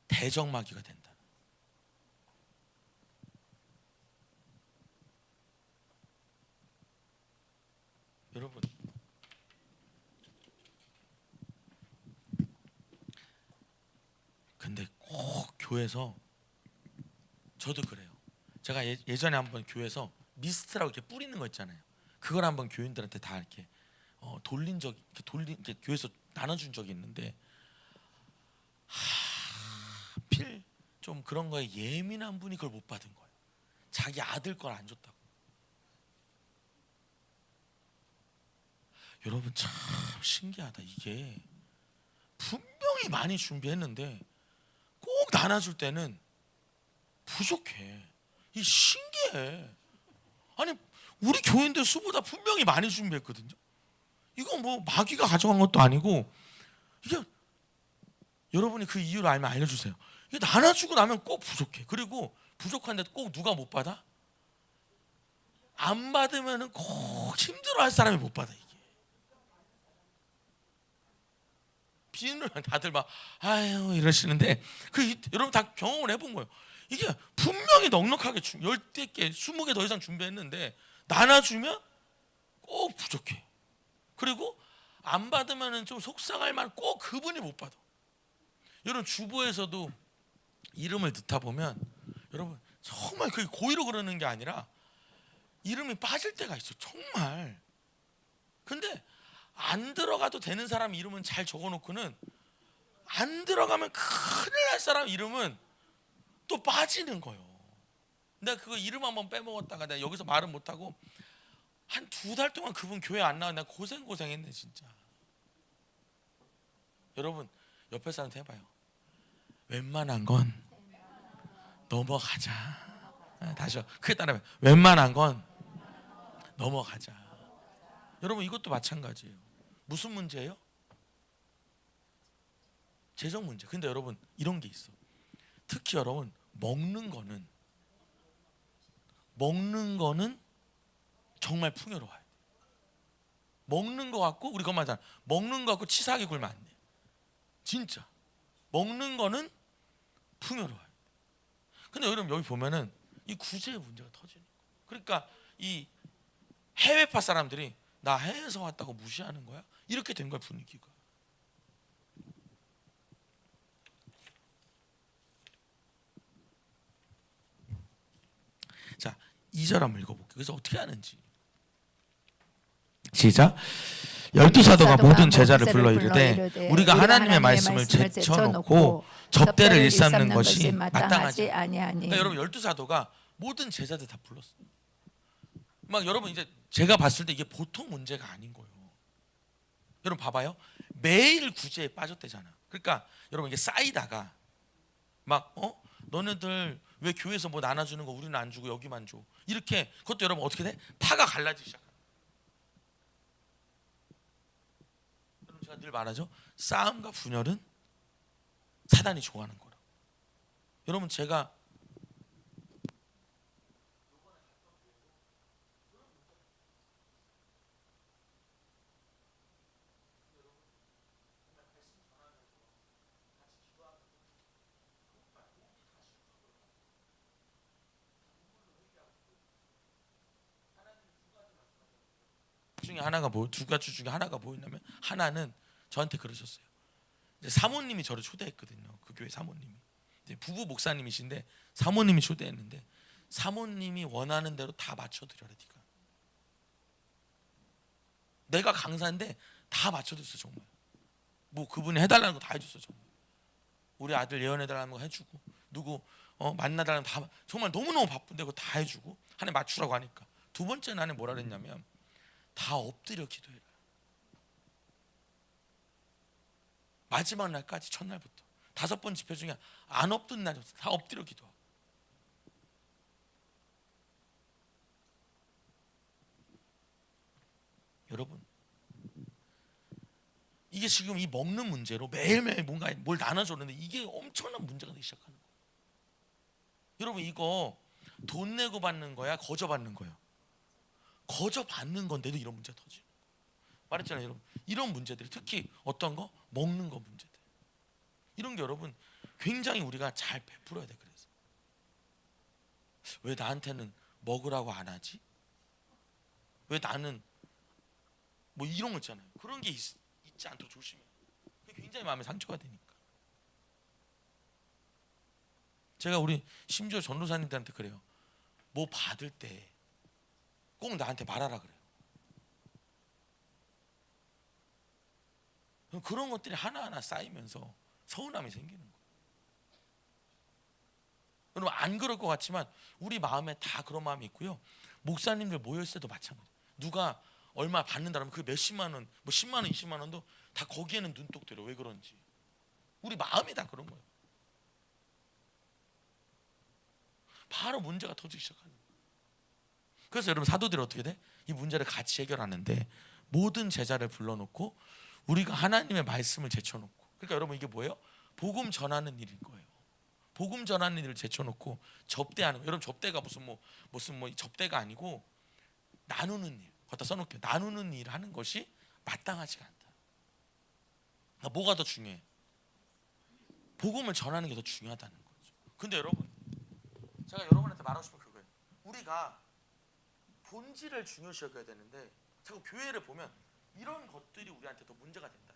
대적마귀가 된다. 여러분 근데 꼭 교회에서 저도 그래요. 제가 예전에 한번 교회에서 미스트라고 이렇게 뿌리는 거 있잖아요. 그걸 한번 교인들한테 다 이렇게 돌린 적 이렇게 교회에서 나눠준 적이 있는데 하필 좀 그런 거에 예민한 분이 그걸 못 받은 거예요. 자기 아들 걸 안 줬다고. 여러분 참 신기하다. 이게 분명히 많이 준비했는데 꼭 나눠줄 때는 부족해. 이 신기해. 아니 우리 교인들 수보다 분명히 많이 준비했거든요. 이거 뭐 마귀가 가져간 것도 아니고 이게 여러분이 그 이유를 알면 알려주세요. 이게 나눠주고 나면 꼭 부족해. 그리고 부족한데 꼭 누가 못 받아? 안 받으면은 꼭 힘들어할 사람이 못 받아. 이게 비누를 다들 막 아유 이러시는데 여러분 다 경험을 해본 거예요. 이게 분명히 넉넉하게 10개, 20개 더 이상 준비했는데 나눠주면 꼭 부족해. 그리고 안 받으면 좀 속상할 만 꼭 그분이 못 받아. 여러분 주부에서도 이름을 듣다 보면 여러분 정말 그게 고의로 그러는 게 아니라 이름이 빠질 때가 있어 정말. 근데 안 들어가도 되는 사람 이름은 잘 적어놓고는 안 들어가면 큰일 날 사람 이름은 또 빠지는 거예요. 내가 그거 이름 한번 빼먹었다가 내가 여기서 말은 못하고 한 2달 동안 그분 교회 안 나와. 내가 고생했네 진짜. 여러분 옆에 사람한테 해봐요. 웬만한 건 넘어가자. 다시요. 크게 따라해봐요. 웬만한 건 넘어가자. 여러분 이것도 마찬가지예요. 무슨 문제예요? 재정 문제. 근데 여러분 이런 게 있어. 특히 여러분 먹는 거는 정말 풍요로워요. 먹는 거 갖고 우리 그만 하잖아. 먹는 거 갖고 치사하게 굴면 안 돼. 진짜 먹는 거는 풍요로워요. 근데 여러분 여기 보면은 이 구제의 문제가 터지는 거예요. 그러니까 이 해외파 사람들이 나 해외에서 왔다고 무시하는 거야? 이렇게 된 거야 분위기가. 자 2절 한번 읽어볼게요. 그래서 어떻게 하는지. 시작. 12사도가 모든 제자를 불러 이르되 우리가 하나님의 말씀을 제쳐놓고 접대를 일삼는 것이 마땅하지 아니하니. 그러니까 여러분 12사도가 모든 제자들 다 불렀어. 막 여러분 이제 제가 봤을 때 이게 보통 문제가 아닌 거예요. 여러분 봐봐요. 매일 구제에 빠졌대잖아. 그러니까 여러분 이게 쌓이다가 막 너네들 왜 교회에서 뭐 나눠주는 거 우리는 안 주고 여기만 줘. 이렇게 그것도 여러분 어떻게 돼? 파가 갈라지기 시작해. 여러분 제가 늘 말하죠. 싸움과 분열은 사단이 좋아하는 거라. 여러분 제가 중에 하나가 두 가지 중에 하나가 뭐였냐면 하나는 저한테 그러셨어요. 이제 사모님이 저를 초대했거든요. 그 교회 사모님이 이제 부부 목사님이신데 사모님이 초대했는데 사모님이 원하는 대로 다 맞춰드려라 네가. 내가 강사인데 다 맞춰줬어 정말. 뭐 그분이 해달라는 거 다 해줬어 정말. 우리 아들 예언해달라는 거 해주고 누구 만나달라는 거 다 정말 너무너무 바쁜데 그거 다 해주고 하나님 맞추라고 하니까. 두 번째는 하나님 뭐라 그랬냐면 다 엎드려 기도해라. 마지막 날까지 첫날부터 5번 집회 중에 안 엎드는 날이 없어. 다 엎드려 기도하고. 여러분 이게 지금 이 먹는 문제로 매일매일 뭔가 뭘 나눠줬는데 이게 엄청난 문제가 되기 시작하는 거예요. 여러분 이거 돈 내고 받는 거야 거저 받는 거예요? 거저 받는 건데도 이런 문제가 터지고. 말했잖아요 여러분. 이런 문제들이 특히 어떤 거? 먹는 거 문제들. 이런 게 여러분 굉장히 우리가 잘 베풀어야 돼. 그래서 왜 나한테는 먹으라고 안 하지? 왜 나는 뭐 이런 거 있잖아요. 그런 게 있지 않도록 조심해. 그게 굉장히 마음에 상처가 되니까. 제가 우리 심지어 전도사님들한테 그래요. 뭐 받을 때 꼭 나한테 말하라 그래요. 그런 것들이 하나하나 쌓이면서 서운함이 생기는 거예요. 여러분 안 그럴 것 같지만 우리 마음에 다 그런 마음이 있고요. 목사님들 모였을 때도 마찬가지. 누가 얼마 받는다 그러면 그 몇십만 원, 뭐 10만 원, 20만 원도 다 거기에는 눈독 들여. 왜 그런지. 우리 마음이 다 그런 거예요. 바로 문제가 터지기 시작하는 거예요. 그래서 여러분 사도들이 어떻게 돼? 이 문제를 같이 해결하는데 모든 제자를 불러놓고 우리가 하나님의 말씀을 제쳐놓고. 그러니까 여러분 이게 뭐예요? 복음 전하는 일인 거예요. 복음 전하는 일을 제쳐놓고 접대하는 거예요. 여러분 접대가 무슨 접대가 아니고 나누는 일. 갖다 써놓을게요. 나누는 일을 하는 것이 마땅하지가 않다. 뭐가 더 중요해? 복음을 전하는 게 더 중요하다는 거죠. 근데 여러분, 제가 여러분한테 말하고 싶은 그거예요. 우리가 본질을 중요시 여겨야 되는데 자꾸 교회를 보면 이런 것들이 우리한테 더 문제가 된다.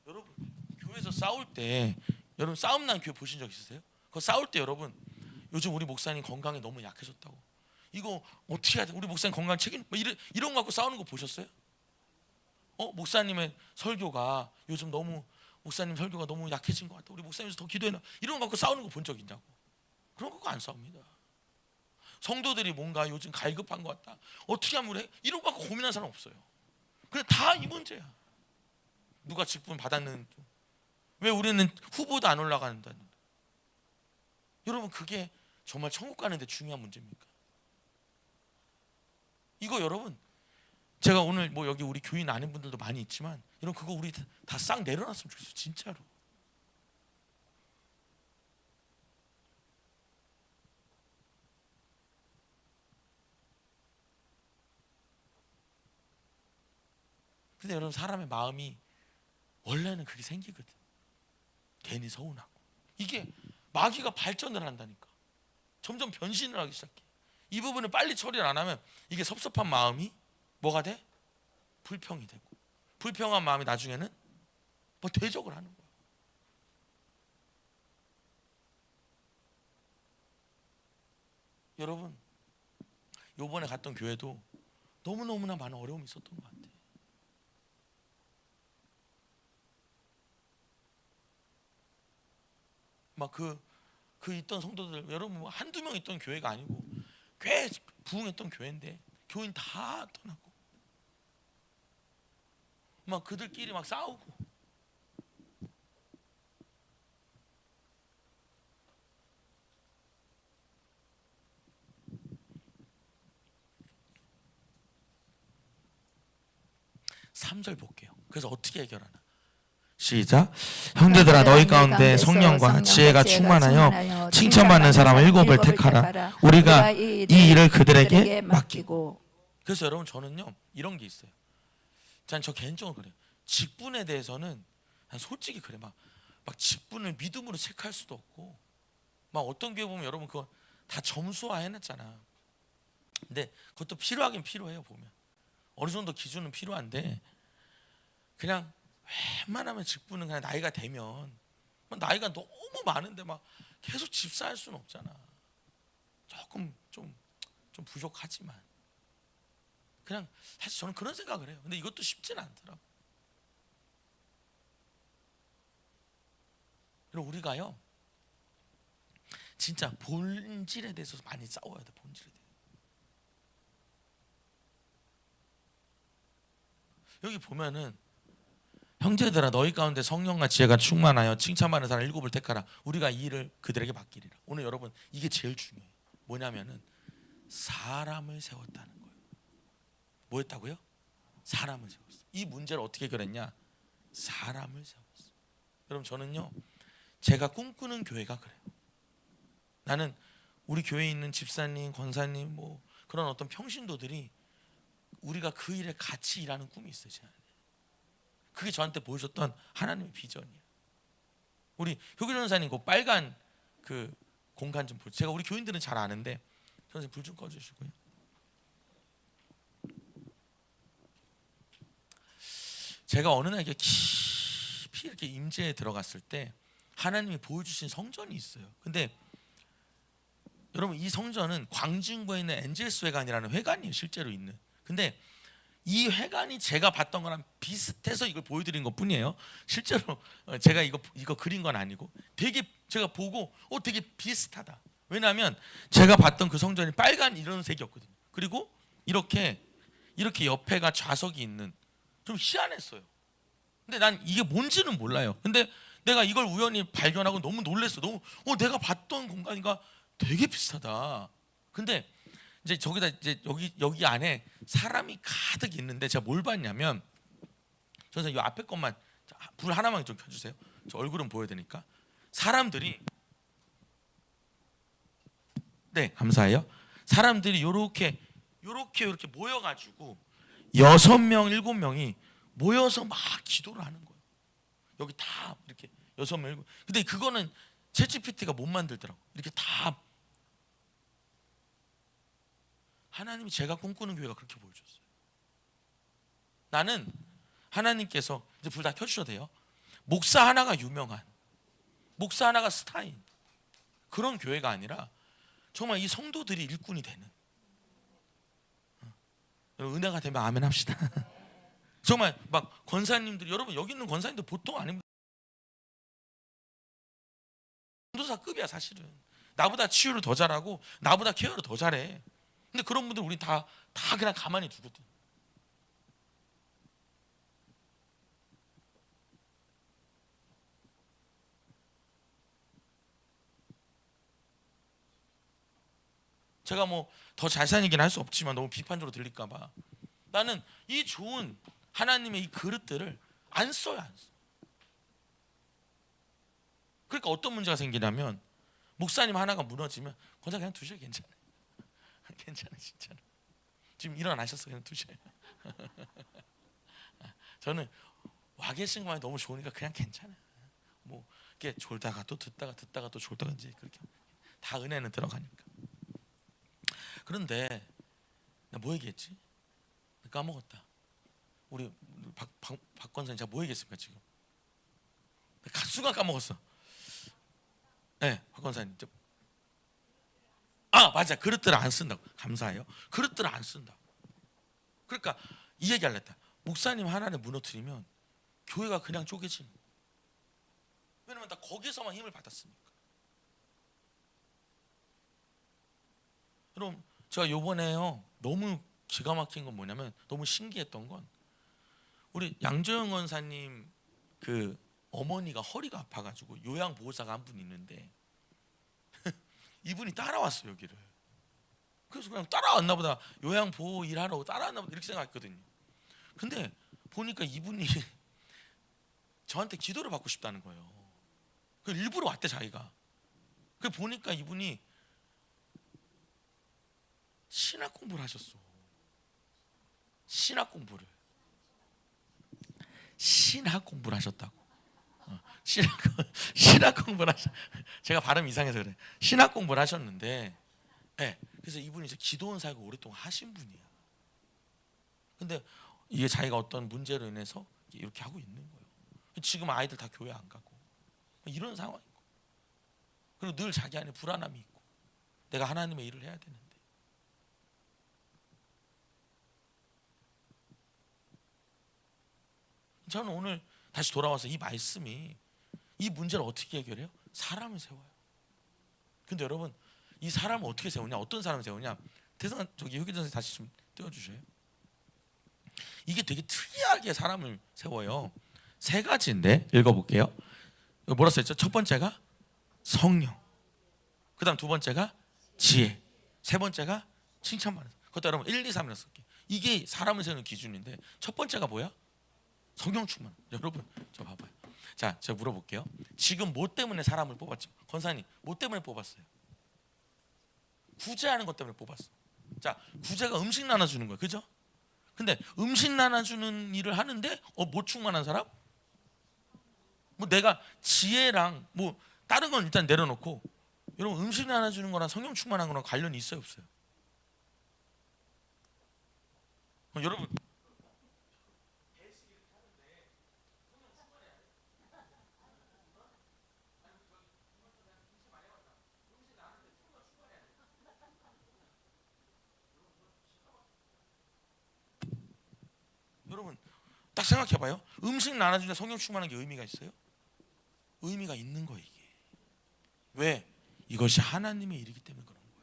여러분, 교회에서 싸울 때 여러분 싸움 난 교회 보신 적 있으세요? 그 싸울 때 여러분, 요즘 우리 목사님 건강이 너무 약해졌다고, 이거 어떻게 해야 돼? 우리 목사님 건강 책임 뭐 이런 거 갖고 싸우는 거 보셨어요? 목사님의 설교가 요즘 너무, 목사님 설교가 너무 약해진 것 같다, 우리 목사님에서 더 기도해라, 이런 거 갖고 싸우는 거 본 적 있냐고. 그런 거 갖고 안 싸웁니다. 성도들이 뭔가 요즘 갈급한 것 같다, 어떻게 하면 그래? 이런 거 갖고 고민하는 사람 없어요. 그냥 다 이 문제야. 누가 직분 받았는, 왜 우리는 후보도 안 올라가는다. 여러분, 그게 정말 천국 가는데 중요한 문제입니까? 이거 여러분, 제가 오늘 뭐 여기 우리 교인 아는 분들도 많이 있지만 여러분, 그거 우리 다 싹 내려놨으면 좋겠어요. 진짜로. 근데 여러분, 사람의 마음이 원래는 그게 생기거든. 괜히 서운하고. 이게 마귀가 발전을 한다니까. 점점 변신을 하기 시작해. 이 부분을 빨리 처리를 안 하면 이게 섭섭한 마음이 뭐가 돼? 불평이 되고, 불평한 마음이 나중에는 뭐 대적을 하는 거야. 여러분, 요번에 갔던 교회도 너무너무나 많은 어려움이 있었던 것 같아. 막 그 있던 성도들, 여러분 뭐 한두 명 있던 교회가 아니고 꽤 부흥했던 교회인데 교인 다 떠났고, 막 그들끼리 막 싸우고. 삼 절 볼게요. 그래서 어떻게 해결하나? 시작. 형제들아, 너희 가운데 성령과 지혜가 충만하여 칭찬받는 사람을 일곱을 택하라. 우리가 이 일을 그들에게 맡기고. 그래서 여러분, 저는요 이런 게 있어요. 저 개인적으로 그래요. 직분에 대해서는 난 솔직히 그래. 막 직분을 믿음으로 체크할 수도 없고, 막 어떤 교회 보면 여러분 그거 다 점수화 해놨잖아. 근데 그것도 필요하긴 필요해요. 보면 어느 정도 기준은 필요한데, 그냥 웬만하면 직분은 그냥 나이가 되면, 나이가 너무 많은데 막 계속 집사할 수는 없잖아. 조금 좀 부족하지만, 그냥 사실 저는 그런 생각을 해요. 근데 이것도 쉽지는 않더라고. 그리고 우리가요 진짜 본질에 대해서 많이 싸워야 돼. 본질에 대해서. 여기 보면은 형제들아, 너희 가운데 성령과 지혜가 충만하여 칭찬받는 사람 일곱을 택하라. 우리가 이 일을 그들에게 맡기리라. 오늘 여러분, 이게 제일 중요해요. 뭐냐면은 사람을 세웠다는 거예요. 뭐 했다고요? 사람을 세웠어. 이 문제를 어떻게 해결했냐? 사람을 세웠어. 여러분, 저는요 제가 꿈꾸는 교회가 그래요. 나는 우리 교회에 있는 집사님, 권사님, 뭐 그런 어떤 평신도들이 우리가 그 일에 같이 일하는 꿈이 있어요. 제 안에. 그게 저한테 보여줬던 하나님의 비전이에요. 우리 효교 전사님 그 빨간 그 공간 좀 보세요. 제가 우리 교인들은 잘 아는데, 선생님 불 좀 꺼주시고요. 제가 어느 날 이렇게 깊이 이렇게 임재에 들어갔을 때 하나님이 보여주신 성전이 있어요. 근데 여러분, 이 성전은 광진구에 있는 엔젤스 회관이라는 회관이에요. 실제로 있는. 근데 이 회관이 제가 봤던 거랑 비슷해서 이걸 보여드린 것뿐이에요. 실제로 제가 이거 그린 건 아니고, 되게 제가 보고 되게 비슷하다. 왜냐하면 제가 봤던 그 성전이 빨간 이런 색이었거든요. 그리고 이렇게 옆에가 좌석이 있는, 좀 희한했어요. 근데 난 이게 뭔지는 몰라요. 근데 내가 이걸 우연히 발견하고 너무 놀랐어. 너무 내가 봤던 공간과 되게 비슷하다. 근데 이제 저기다 이제 여기 안에 사람이 가득 있는데, 제가 뭘 봤냐면, 선생님 이 앞에 것만 불 하나만 좀 켜주세요. 저 얼굴은 보여야 되니까. 사람들이, 네 감사해요. 사람들이 요렇게 모여가지고 6명 7명이 모여서 막 기도를 하는 거예요. 여기 다 이렇게 6명. 근데 그거는 챗GPT가 못 만들더라고. 이렇게 다 하나님이 제가 꿈꾸는 교회가 그렇게 보여줬어요. 나는 하나님께서 이제 불 다 켜주셔도 돼요. 목사 하나가 유명한, 목사 하나가 스타인 그런 교회가 아니라 정말 이 성도들이 일꾼이 되는. 여러분 은혜가 되면 아멘 합시다. 정말 막 권사님들, 여러분 여기 있는 권사님들 보통 아닙니다. 전도사급이야 사실은. 나보다 치유를 더 잘하고 나보다 케어를 더 잘해. 근데 그런 분들 우리 다 그냥 가만히 두거든. 제가 뭐 더 잘사니긴 할 수 없지만 너무 비판적으로 들릴까 봐 나는 이 좋은 하나님의 이 그릇들을 안 써요. 안 써. 그러니까 어떤 문제가 생기냐면 목사님 하나가 무너지면 권사 그냥 두셔. 괜찮아요. 괜찮아요 진짜로. 지금 일어나셨어. 그냥 두셔요. 저는 와 계신 것만이 너무 좋으니까 그냥 괜찮아요. 뭐 이렇게 졸다가 또 듣다가 또 졸다가 이제 그렇게 다 은혜는 들어가니까. 그런데 나 뭐 얘기했지? 까먹었다. 우리 박 권사님 제가 뭐 얘기했습니까 지금? 순간 까먹었어. 네, 박 권사님. 아 맞아. 그릇들을 안 쓴다고. 감사해요. 그릇들을 안 쓴다. 그러니까 이 얘기할래 했다. 목사님 하나를 무너뜨리면 교회가 그냥 쪼개지는. 왜냐면 나 거기서만 힘을 받았으니까. 여러분 제가 요번에요 너무 기가 막힌 건 뭐냐면 너무 신기했던 건 우리 양조영 원사님 그 어머니가 허리가 아파가지고 요양보호사가 한 분 있는데 이분이 따라왔어요 여기를. 그래서 그냥 따라왔나 보다. 요양보호 일하러 따라왔나 보다 이렇게 생각했거든요. 근데 보니까 이분이 저한테 기도를 받고 싶다는 거예요. 그 일부러 왔대 자기가. 그 보니까 이분이 신학 공부를 하셨어. 신학 공부를 하셨다고. 신학 공부를 하셨. 제가 발음 이상해서 그래. 신학 공부를 하셨는데, 네, 그래서 이분이 이제 기도원 사역을 오랫동안 하신 분이야. 근데 이게 자기가 어떤 문제로 인해서 이렇게 하고 있는 거예요. 지금 아이들 다 교회 안 가고 이런 상황이고, 그리고 늘 자기 안에 불안함이 있고, 내가 하나님의 일을 해야 되는데. 저는 오늘 다시 돌아와서 이 말씀이 이 문제를 어떻게 해결해요? 사람을 세워요. 근데 여러분 이 사람을 어떻게 세우냐? 어떤 사람을 세우냐? 대상 저기 효기 전생 다시 좀 띄워주세요. 이게 되게 특이하게 사람을 세워요. 3가지인데 읽어볼게요. 뭐라 써있죠? 첫 번째가 성령, 그 다음 2번째가 지혜, 3번째가 칭찬받는. 그것도 여러분 1, 2, 3이라 쓸게요. 이게 사람을 세우는 기준인데 첫 번째가 뭐야? 성령 충만. 여러분 저 봐봐요. 자 제가 물어볼게요. 지금 뭐 때문에 사람을 뽑았죠? 권사님 뭐 때문에 뽑았어요? 구제하는 것 때문에 뽑았어. 자 구제가 음식 나눠주는 거예요. 그죠? 근데 음식 나눠주는 일을 하는데 뭐 충만한 사람? 뭐 내가 지혜랑 뭐 다른 건 일단 내려놓고 여러분 음식 나눠주는 거랑 성령 충만한 거랑 관련이 있어요 없어요? 여러분 여러분 딱 생각해봐요. 음식 나눠주는데 성령 충만한 게 의미가 있어요? 의미가 있는 거예요 이게. 왜? 이것이 하나님의 일이기 때문에 그런 거예요.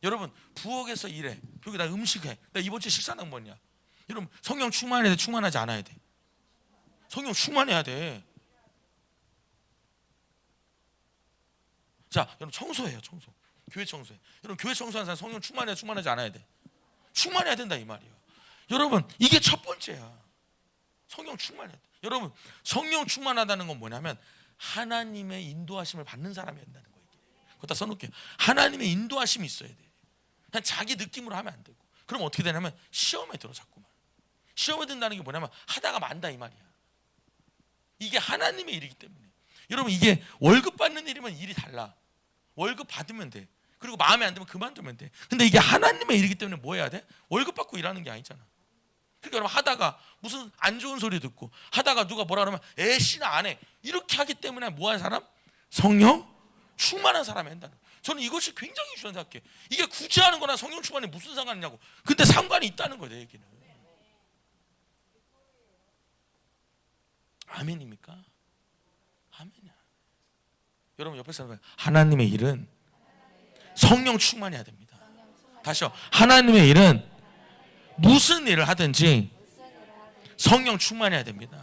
여러분 부엌에서 일해. 여기 나 음식해. 나 이번 주에 식사는 뭐냐? 여러분 성령 충만해야 돼? 충만하지 않아야 돼? 성령 충만해야 돼. 자 여러분 청소해요. 청소. 교회 청소해. 여러분 교회 청소하는 사람 성령 충만해야 충만하지 않아야 돼? 충만해야 된다 이 말이에요. 여러분 이게 첫 번째야. 성령 충만해야 돼. 여러분 성령 충만하다는 건 뭐냐면 하나님의 인도하심을 받는 사람이 된다는 거예요. 그거 써놓을게요. 하나님의 인도하심이 있어야 돼. 그냥 자기 느낌으로 하면 안 되고. 그럼 어떻게 되냐면 시험에 들어 자꾸만. 시험에 든다는 게 뭐냐면 하다가 만다 이 말이야. 이게 하나님의 일이기 때문에. 여러분 이게 월급 받는 일이면 일이 달라. 월급 받으면 돼. 그리고 마음에 안 들면 그만두면 돼. 근데 이게 하나님의 일이기 때문에 뭐 해야 돼? 월급 받고 일하는 게 아니잖아. 그러니까 여러분 하다가 무슨 안 좋은 소리 듣고 하다가 누가 뭐라 그러면 씨나 안 해. 이렇게 하기 때문에 뭐 하는 사람? 성령 충만한 사람이 한다는 거예요. 저는 이것이 굉장히 중요하다고 생각해요. 이게 구제하는 거나 성령 충만이 무슨 상관이냐고. 근데 상관이 있다는 거예요, 내 얘기는. 아멘입니까? 아멘이야. 여러분 옆에 사람 하나님의 일은 성령 충만해야 됩니다. 다시요. 하나님의 일은 무슨 일을 하든지 성령 충만해야 됩니다.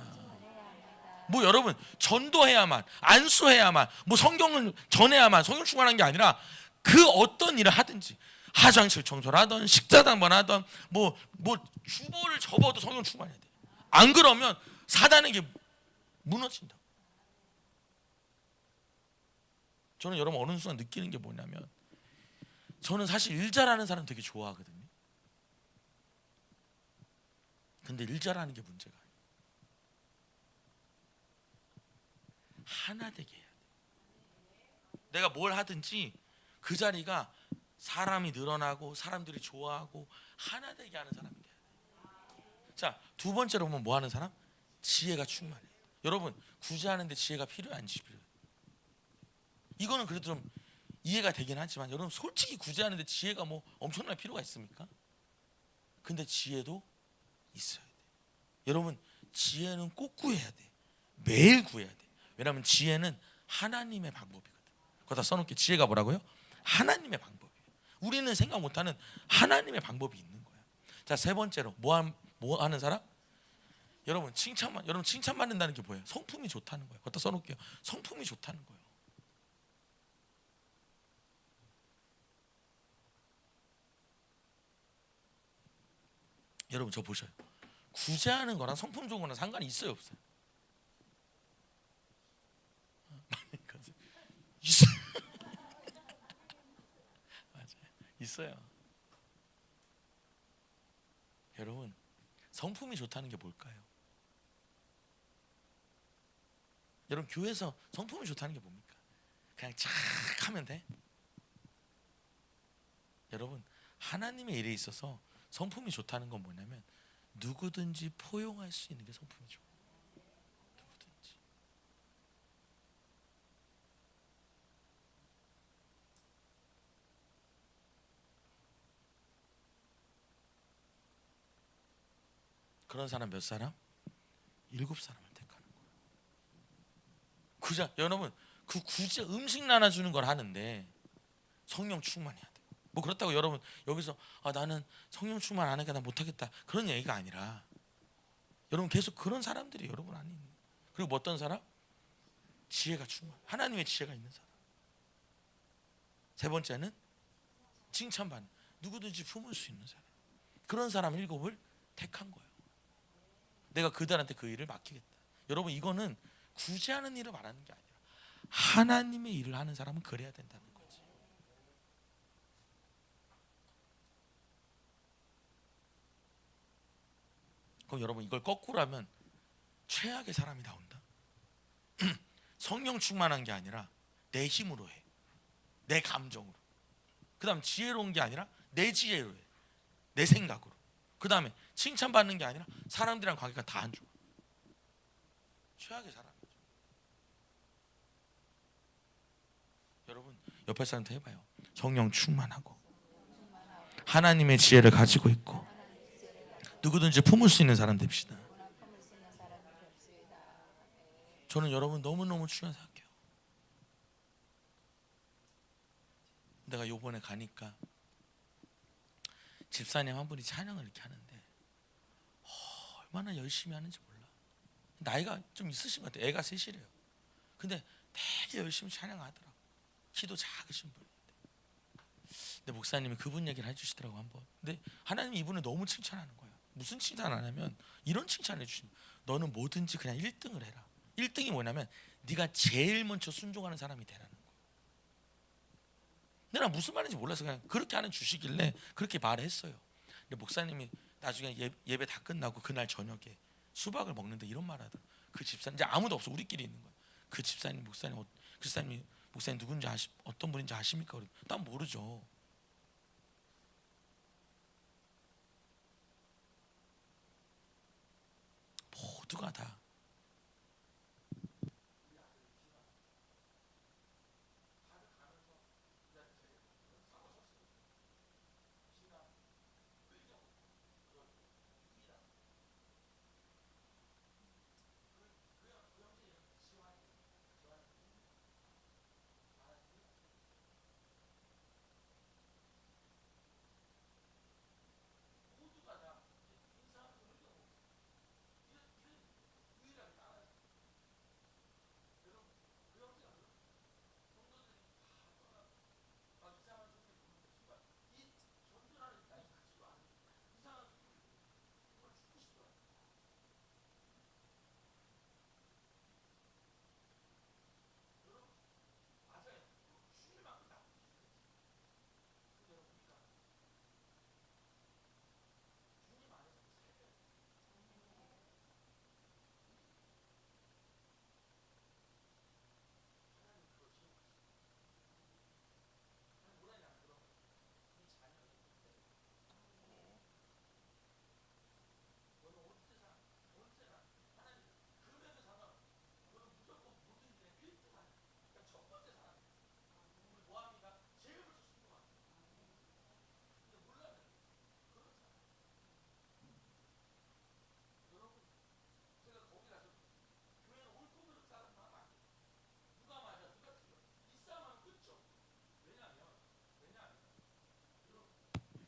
뭐 여러분 전도해야만, 안수해야만, 뭐 성경을 전해야만 성령 충만한 게 아니라 그 어떤 일을 하든지 화장실 청소를 하던 식사당번 하던 뭐 주보를 접어도 성령 충만해야 돼. 안 그러면 사단에게 무너진다. 저는 여러분 어느 순간 느끼는 게 뭐냐면 저는 사실 일 잘하는 사람 되게 좋아하거든요. 근데 일 잘하는 게 문제가 아니에요. 하나 되게 해야 돼. 내가 뭘 하든지 그 자리가 사람이 늘어나고 사람들이 좋아하고 하나 되게 하는 사람이 돼야 돼. 자, 두 번째로 보면 뭐 하는 사람? 지혜가 충만해. 여러분 구제하는데 지혜가 필요한지 필요해. 이거는 그래도 좀 이해가 되긴 하지만 여러분 솔직히 구제하는데 지혜가 뭐 엄청난 필요가 있습니까? 근데 지혜도 있어야 돼. 여러분 지혜는 꼭 구해야 돼. 매일 구해야 돼. 왜냐하면 지혜는 하나님의 방법이거든. 거기다 써놓게 지혜가 뭐라고요? 하나님의 방법이에요. 우리는 생각 못하는 하나님의 방법이 있는 거야. 자, 세 번째로 뭐 하는 사람? 여러분 여러분 칭찬받는다는 게 뭐예요? 성품이 좋다는 거예요. 거기다 써놓을게요. 성품이 좋다는 거예요. 여러분 저 보셔요. 구제하는 거랑 성품 좋은 거랑 상관이 있어요, 없어요? 있어요. 맞아요. 있어요. 여러분 성품이 좋다는 게 뭘까요? 여러분 교회에서 성품이 좋다는 게 뭡니까? 그냥 착 하면 돼? 여러분 하나님의 일에 있어서 성품이 좋다는 건 뭐냐면 누구든지 포용할 수 있는 게 성품이죠. 누구든지. 그런 사람 몇 사람? 7사람을 택하는 거예요. 여러분 그 구제 음식 나눠주는 걸 하는데 성령 충만해야 돼요. 뭐 그렇다고 여러분 여기서 나는 성령 충만 안 하니까 나 못하겠다 그런 얘기가 아니라 여러분 계속 그런 사람들이 여러분 안에 있는. 그리고 뭐 어떤 사람? 지혜가 충만. 하나님의 지혜가 있는 사람. 세 번째는 칭찬받는. 누구든지 품을 수 있는 사람. 그런 사람 7을 택한 거예요. 내가 그들한테 그 일을 맡기겠다. 여러분 이거는 구제하는 일을 말하는 게 아니라 하나님의 일을 하는 사람은 그래야 된다는 거지. 그럼 여러분 이걸 거꾸로 하면 최악의 사람이 나온다. 성령 충만한 게 아니라 내 힘으로 해. 내 감정으로. 그 다음 지혜로운 게 아니라 내 지혜로 해. 내 생각으로. 그 다음에 칭찬받는 게 아니라 사람들이랑 관계가 다 안 좋아. 최악의 사람이죠. 여러분 옆에 사람한테 해봐요. 성령 충만하고 하나님의 지혜를 가지고 있고 누구든지 품을 수 있는 사람 됩시다. 저는 여러분 너무너무 중요하다고 생각해요. 내가 요번에 가니까 집사님 한 분이 찬양을 이렇게 하는데 얼마나 열심히 하는지 몰라. 나이가 좀 있으신 것 같아요. 애가 셋이래요. 근데 되게 열심히 찬양하더라고. 키도 작으신 분인데. 근데 목사님이 그분 얘기를 해주시더라고 한번. 근데 하나님이 이분을 너무 칭찬하는 거예요. 무슨 칭찬을 하냐면 이런 칭찬을 해주시는 거예요. 너는 뭐든지 그냥 1등을 해라. 1등이 뭐냐면 네가 제일 먼저 순종하는 사람이 되라는 거예요. 내가 무슨 말인지 몰라서 그냥 그렇게 하는 주시길래 그렇게 말을 했어요. 근데 목사님이 나중에 예배 다 끝나고 그날 저녁에 수박을 먹는데 이런 말 하더라. 그 집사님 이제 아무도 없어. 우리끼리 있는 거야. 그 집사님 목사님 그 집사님이 목사님 누군지 어떤 분인지 아십니까? 그래. 난 모르죠. 모두가 다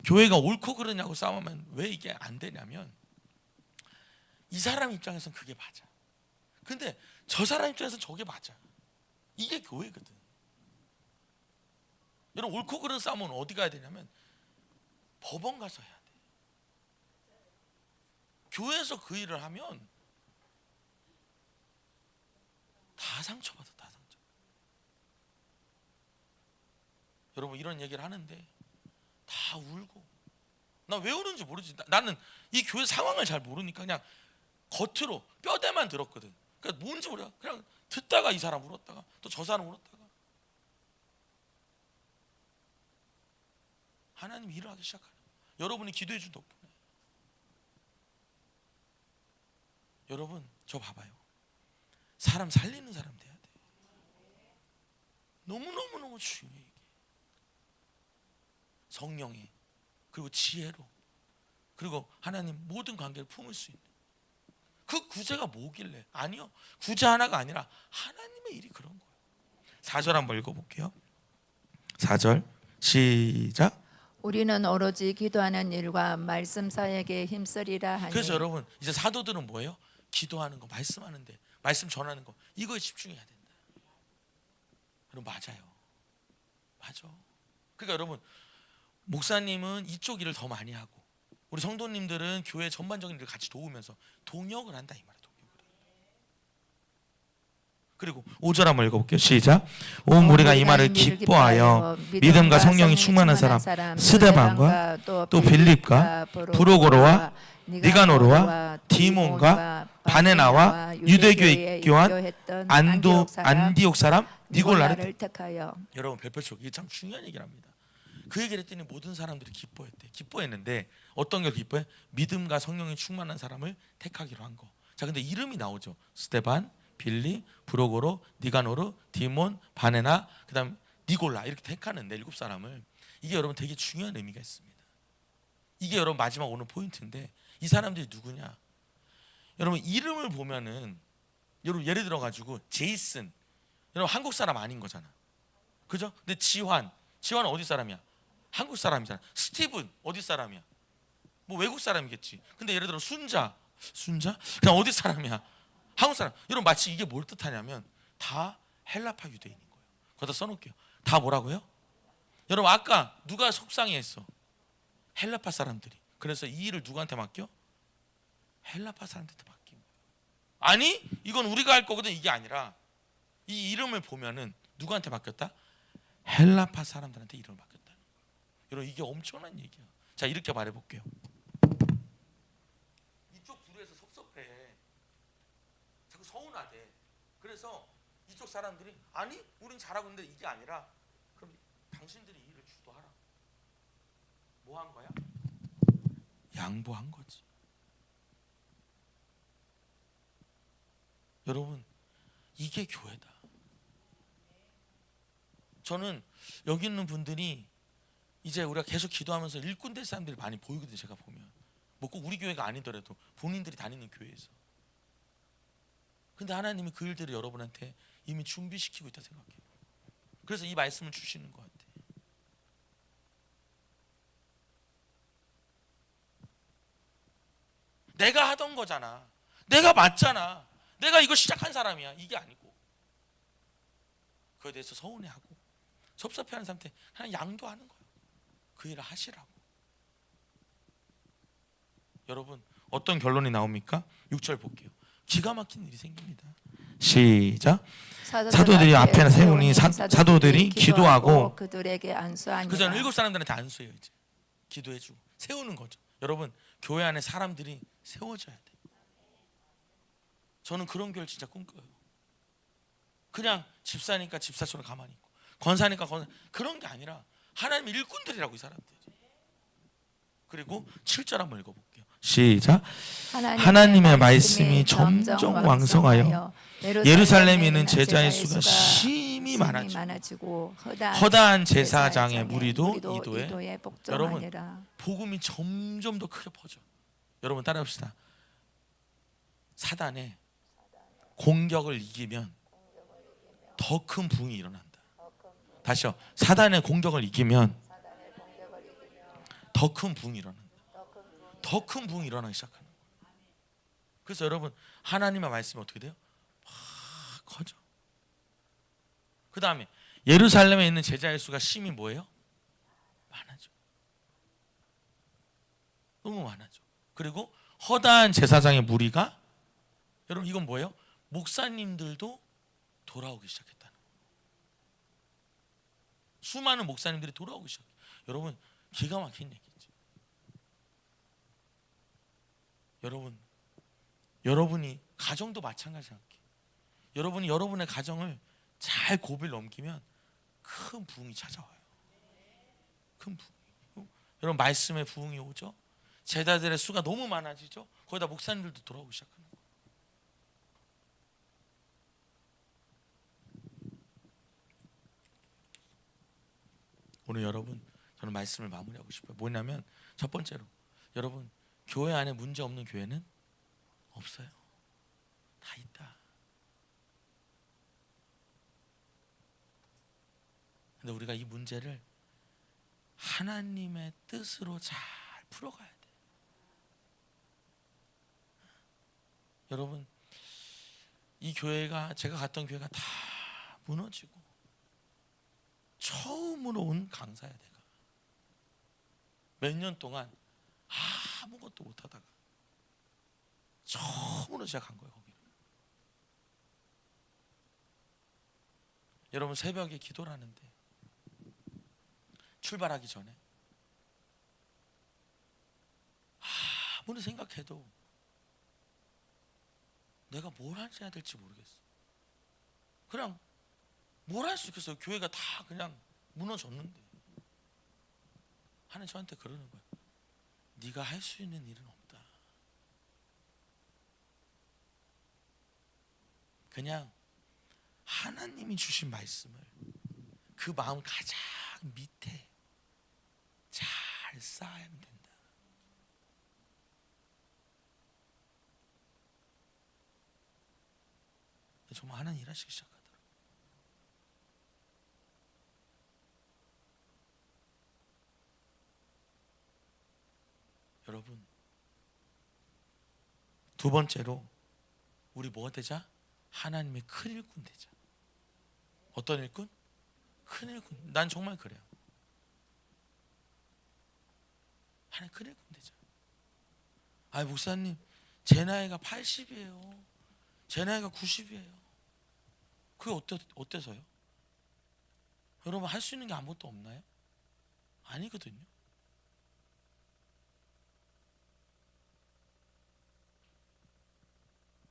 교회가 옳고 그러냐고 싸우면 왜 이게 안 되냐면 이 사람 입장에서는 그게 맞아. 근데 저 사람 입장에서는 저게 맞아. 이게 교회거든. 여러분 옳고 그른 싸움은 어디 가야 되냐면 법원 가서 해야 돼. 교회에서 그 일을 하면 다 상처받아. 다 상처. 여러분 이런 얘기를 하는데 다 울고. 나 왜 우는지 모르지. 나는 이 교회 상황을 잘 모르니까 그냥 겉으로 뼈대만 들었거든. 그러니까 뭔지 몰라. 그냥 듣다가 이 사람 울었다가 또 저 사람 울었다가 하나님이 일을 하기 시작하는. 여러분이 기도해 준 덕분에. 여러분 저 봐봐요. 사람 살리는 사람 돼야 돼. 너무너무너무 중요해 이게. 성령의 그리고 지혜로 그리고 하나님 모든 관계를 품을 수 있는 그 구제가 뭐길래? 아니요, 구제 하나가 아니라 하나님의 일이 그런 거예요. 4절 한번 읽어볼게요. 4절 시작. 우리는 오로지 기도하는 일과 말씀 사역에 힘쓰리라 하니. 그래서 여러분 이제 사도들은 뭐예요? 기도하는 거, 말씀하는데 말씀 전하는 거 이거에 집중해야 된다. 여러분 맞아요. 맞아. 그러니까 여러분 목사님은 이쪽 일을 더 많이 하고 우리 성도님들은 교회 전반적인 일을 같이 도우면서 동역을 한다 이 말이에요. 동역을. 그리고 5절 한번 읽어볼게요. 시작. 온 무리가 이 말을 기뻐하여 믿음과 성령이 충만한 사람 스데반과 또 빌립과 브로고로와 니가노르와 디몬과 바네나와 유대교에 교한 안디옥 사람 니골라를 택하여. 여러분 별표쪽 이게 참 중요한 얘기를 합니다. 그 얘기를 했더니 모든 사람들이 기뻐했대. 기뻐했는데 어떤 걸 기뻐해? 믿음과 성령이 충만한 사람을 택하기로 한 거. 자, 근데 이름이 나오죠. 스데반, 빌리, 브로고로, 니가노르, 디몬, 바네나, 그다음 니골라 이렇게 택하는데 7사람을. 이게 여러분 되게 중요한 의미가 있습니다. 이게 여러분 마지막 오늘 포인트인데 이 사람들이 누구냐? 여러분 이름을 보면은 여러분 예를 들어 가지고 제이슨 여러분 한국 사람 아닌 거잖아. 그죠? 근데 지환은 어디 사람이야? 한국 사람이잖아. 스티븐 어디 사람이야? 뭐 외국 사람이겠지. 근데 예를 들어 순자 그냥 어디 사람이야? 한국 사람. 여러분 마치 이게 뭘 뜻하냐면 다 헬라파 유대인인 거예요. 거기다 써놓을게요. 다 뭐라고요? 여러분 아까 누가 속상해했어? 헬라파 사람들이. 그래서 이 일을 누구한테 맡겨? 헬라파 사람들한테 맡긴 거예요. 아니 이건 우리가 할 거거든. 이게 아니라 이 이름을 보면은 누구한테 맡겼다? 헬라파 사람들한테 이름을 맡겼다는 거예요. 여러분 이게 엄청난 얘기야. 자 이렇게 말해볼게요. 그래서 이쪽 사람들이 아니 우린 잘하고 있는데 이게 아니라 그럼 당신들이 이 일을 주도하라. 뭐 한 거야? 양보한 거지. 여러분 이게 교회다. 저는 여기 있는 분들이 이제 우리가 계속 기도하면서 일꾼 될 사람들이 많이 보이거든요. 제가 보면 뭐 꼭 우리 교회가 아니더라도 본인들이 다니는 교회에서. 근데 하나님이 그 일들을 여러분한테 이미 준비시키고 있다 생각해요. 그래서 이 말씀을 주시는 것 같아요. 내가 하던 거잖아. 내가 맞잖아. 내가 이거 시작한 사람이야. 이게 아니고 그에 대해서 서운해하고 섭섭해하는 사람한테 그냥 양도하는 거예요. 그 일을 하시라고. 여러분 어떤 결론이 나옵니까? 6절 볼게요. 기가 막힌 일이 생깁니다. 시작. 사도들이 앞에 세우니 사도들이 기도하고 그들에게 안수하니라. 그래서 7 사람들한테 안수해요. 이제 기도해주고 세우는 거죠. 여러분 교회 안에 사람들이 세워져야 돼. 저는 그런 교회를 진짜 꿈꿔요. 그냥 집사니까 집사처럼 가만히 있고 권사니까 권사, 그런 게 아니라 하나님의 일꾼들이라고 이 사람들이. 그리고 7절 한번 읽어볼게요. 시작. 하나님의 말씀이 점점 왕성하여 예루살렘에 있는 제자의 수가 심히 많아지고 허다한 제사장의 무리도 이도에. 여러분 복음이 점점 더 크게 퍼져. 여러분 따라합시다. 사단의 공격을 이기면 더 큰 부흥이 일어난다. 다시요. 사단의 공격을 이기면 더 큰 부흥이 일어난다. 더 큰 부흥이 일어나기 시작하는 거예요. 그래서 여러분 하나님의 말씀이 어떻게 돼요? 막 커져. 그 다음에 예루살렘에 있는 제자의 수가 심히 뭐예요? 많아져. 너무 많아져. 그리고 허다한 제사장의 무리가, 여러분 이건 뭐예요? 목사님들도 돌아오기 시작했다는 거예요. 수많은 목사님들이 돌아오기 시작해요. 여러분 기가 막힌 얘기죠. 여러분이 가정도 마찬가지 생각해요. 여러분이 여러분의 가정을 잘 고비를 넘기면 큰 부흥이 찾아와요. 큰 부흥. 여러분 말씀의 부흥이 오죠. 제자들의 수가 너무 많아지죠. 거기다 목사님들도 돌아오기 시작하는 거예요. 오늘 여러분 저는 말씀을 마무리하고 싶어요. 뭐냐면 첫 번째로 여러분 교회 안에 문제 없는 교회는 없어요. 다 있다. 근데 우리가 이 문제를 하나님의 뜻으로 잘 풀어가야 돼. 여러분 이 교회가 제가 갔던 교회가 다 무너지고 처음으로 온 강사야 내가. 몇 년 동안 아무것도 못하다가 처음으로 제가 간 거예요 거기를. 여러분 새벽에 기도를 하는데 출발하기 전에 아무리 생각해도 내가 뭘 해야 될지 모르겠어. 그냥 뭘 할 수 있겠어요. 교회가 다 그냥 무너졌는데 하나님 저한테 그러는 거예요. 네가 할 수 있는 일은 없다. 그냥 하나님이 주신 말씀을 그 마음 가장 밑에 잘 쌓아야 된다. 정말 하나님 일하시기 시작하더라고요. 여러분 두 번째로 우리 뭐가 되자? 하나님의 큰 일꾼 되자. 어떤 일꾼? 큰 일꾼. 난 정말 그래요. 하나님 큰 일꾼 되자. 아 목사님 제 나이가 80이에요. 제 나이가 90이에요. 그게 어때서요? 여러분 할 수 있는 게 아무것도 없나요? 아니거든요.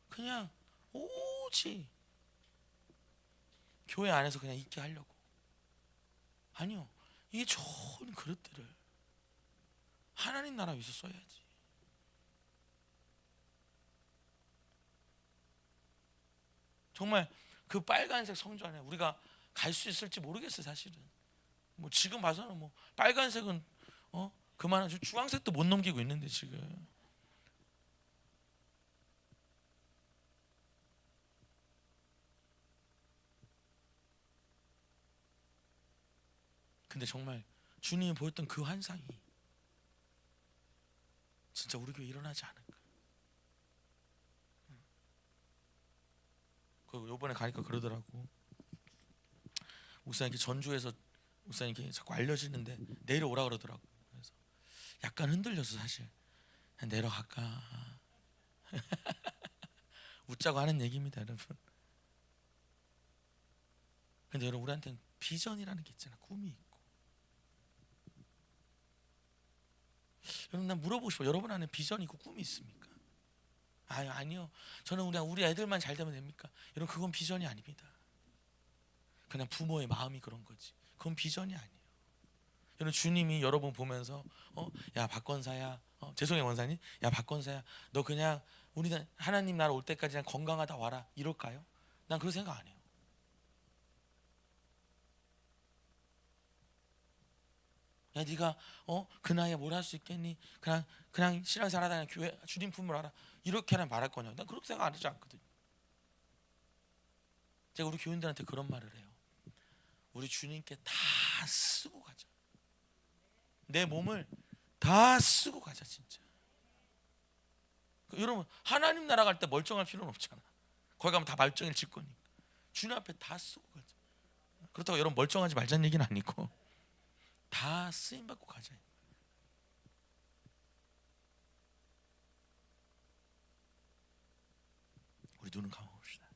그냥 오직 교회 안에서 그냥 있게 하려고. 아니요. 이 좋은 그릇들을 하나님 나라 위해서 써야지. 정말 그 빨간색 성전 안에 우리가 갈 수 있을지 모르겠어요, 사실은. 뭐 지금 봐서는 뭐 빨간색은 그만한 주황색도 못 넘기고 있는데 지금. 근데 정말 주님이 보였던 그 환상이 진짜 우리 교회에 일어나지 않을까. 그리고 요번에 가니까 그러더라고. 목사님 전주에서 목사님께 자꾸 알려지는데 내려오라 그러더라고. 그래서 약간 흔들렸어 사실. 그냥 내려갈까. 웃자고 하는 얘기입니다, 여러분. 근데 여러분 우리한테는 비전이라는 게 있잖아. 꿈이 있고. 여러분 난 물어보고 싶어. 여러분 안에 비전이 있고 꿈이 있습니까? 아니요. 저는 그냥 우리 애들만 잘 되면 됩니까? 여러분 그건 비전이 아닙니다. 그냥 부모의 마음이 그런 거지. 그건 비전이 아니에요. 여러분 주님이 여러분 보면서 야 박건사야, 죄송해요 원사님, 야 박건사야, 너 그냥 우리 하나님 나라 올 때까지 그냥 건강하다 와라 이럴까요? 난 그런 생각 안 해요. 야 네가 그 나이에 뭘 할 수 있겠니? 그냥 신앙생활 하다 교회 주님 품을 알아 이렇게나 말할 거냐? 난 그렇게 생각 안 하지 않거든요. 제가 우리 교인들한테 그런 말을 해요. 우리 주님께 다 쓰고 가자. 내 몸을 다 쓰고 가자 진짜. 여러분 하나님 나라 갈 때 멀쩡할 필요는 없잖아. 거기 가면 다 말정일 거니까. 주님 앞에 다 쓰고 가자. 그렇다고 여러분 멀쩡하지 말자는 얘기는 아니고 다 쓰임 받고 가자. 우리 눈은 감아봅시다.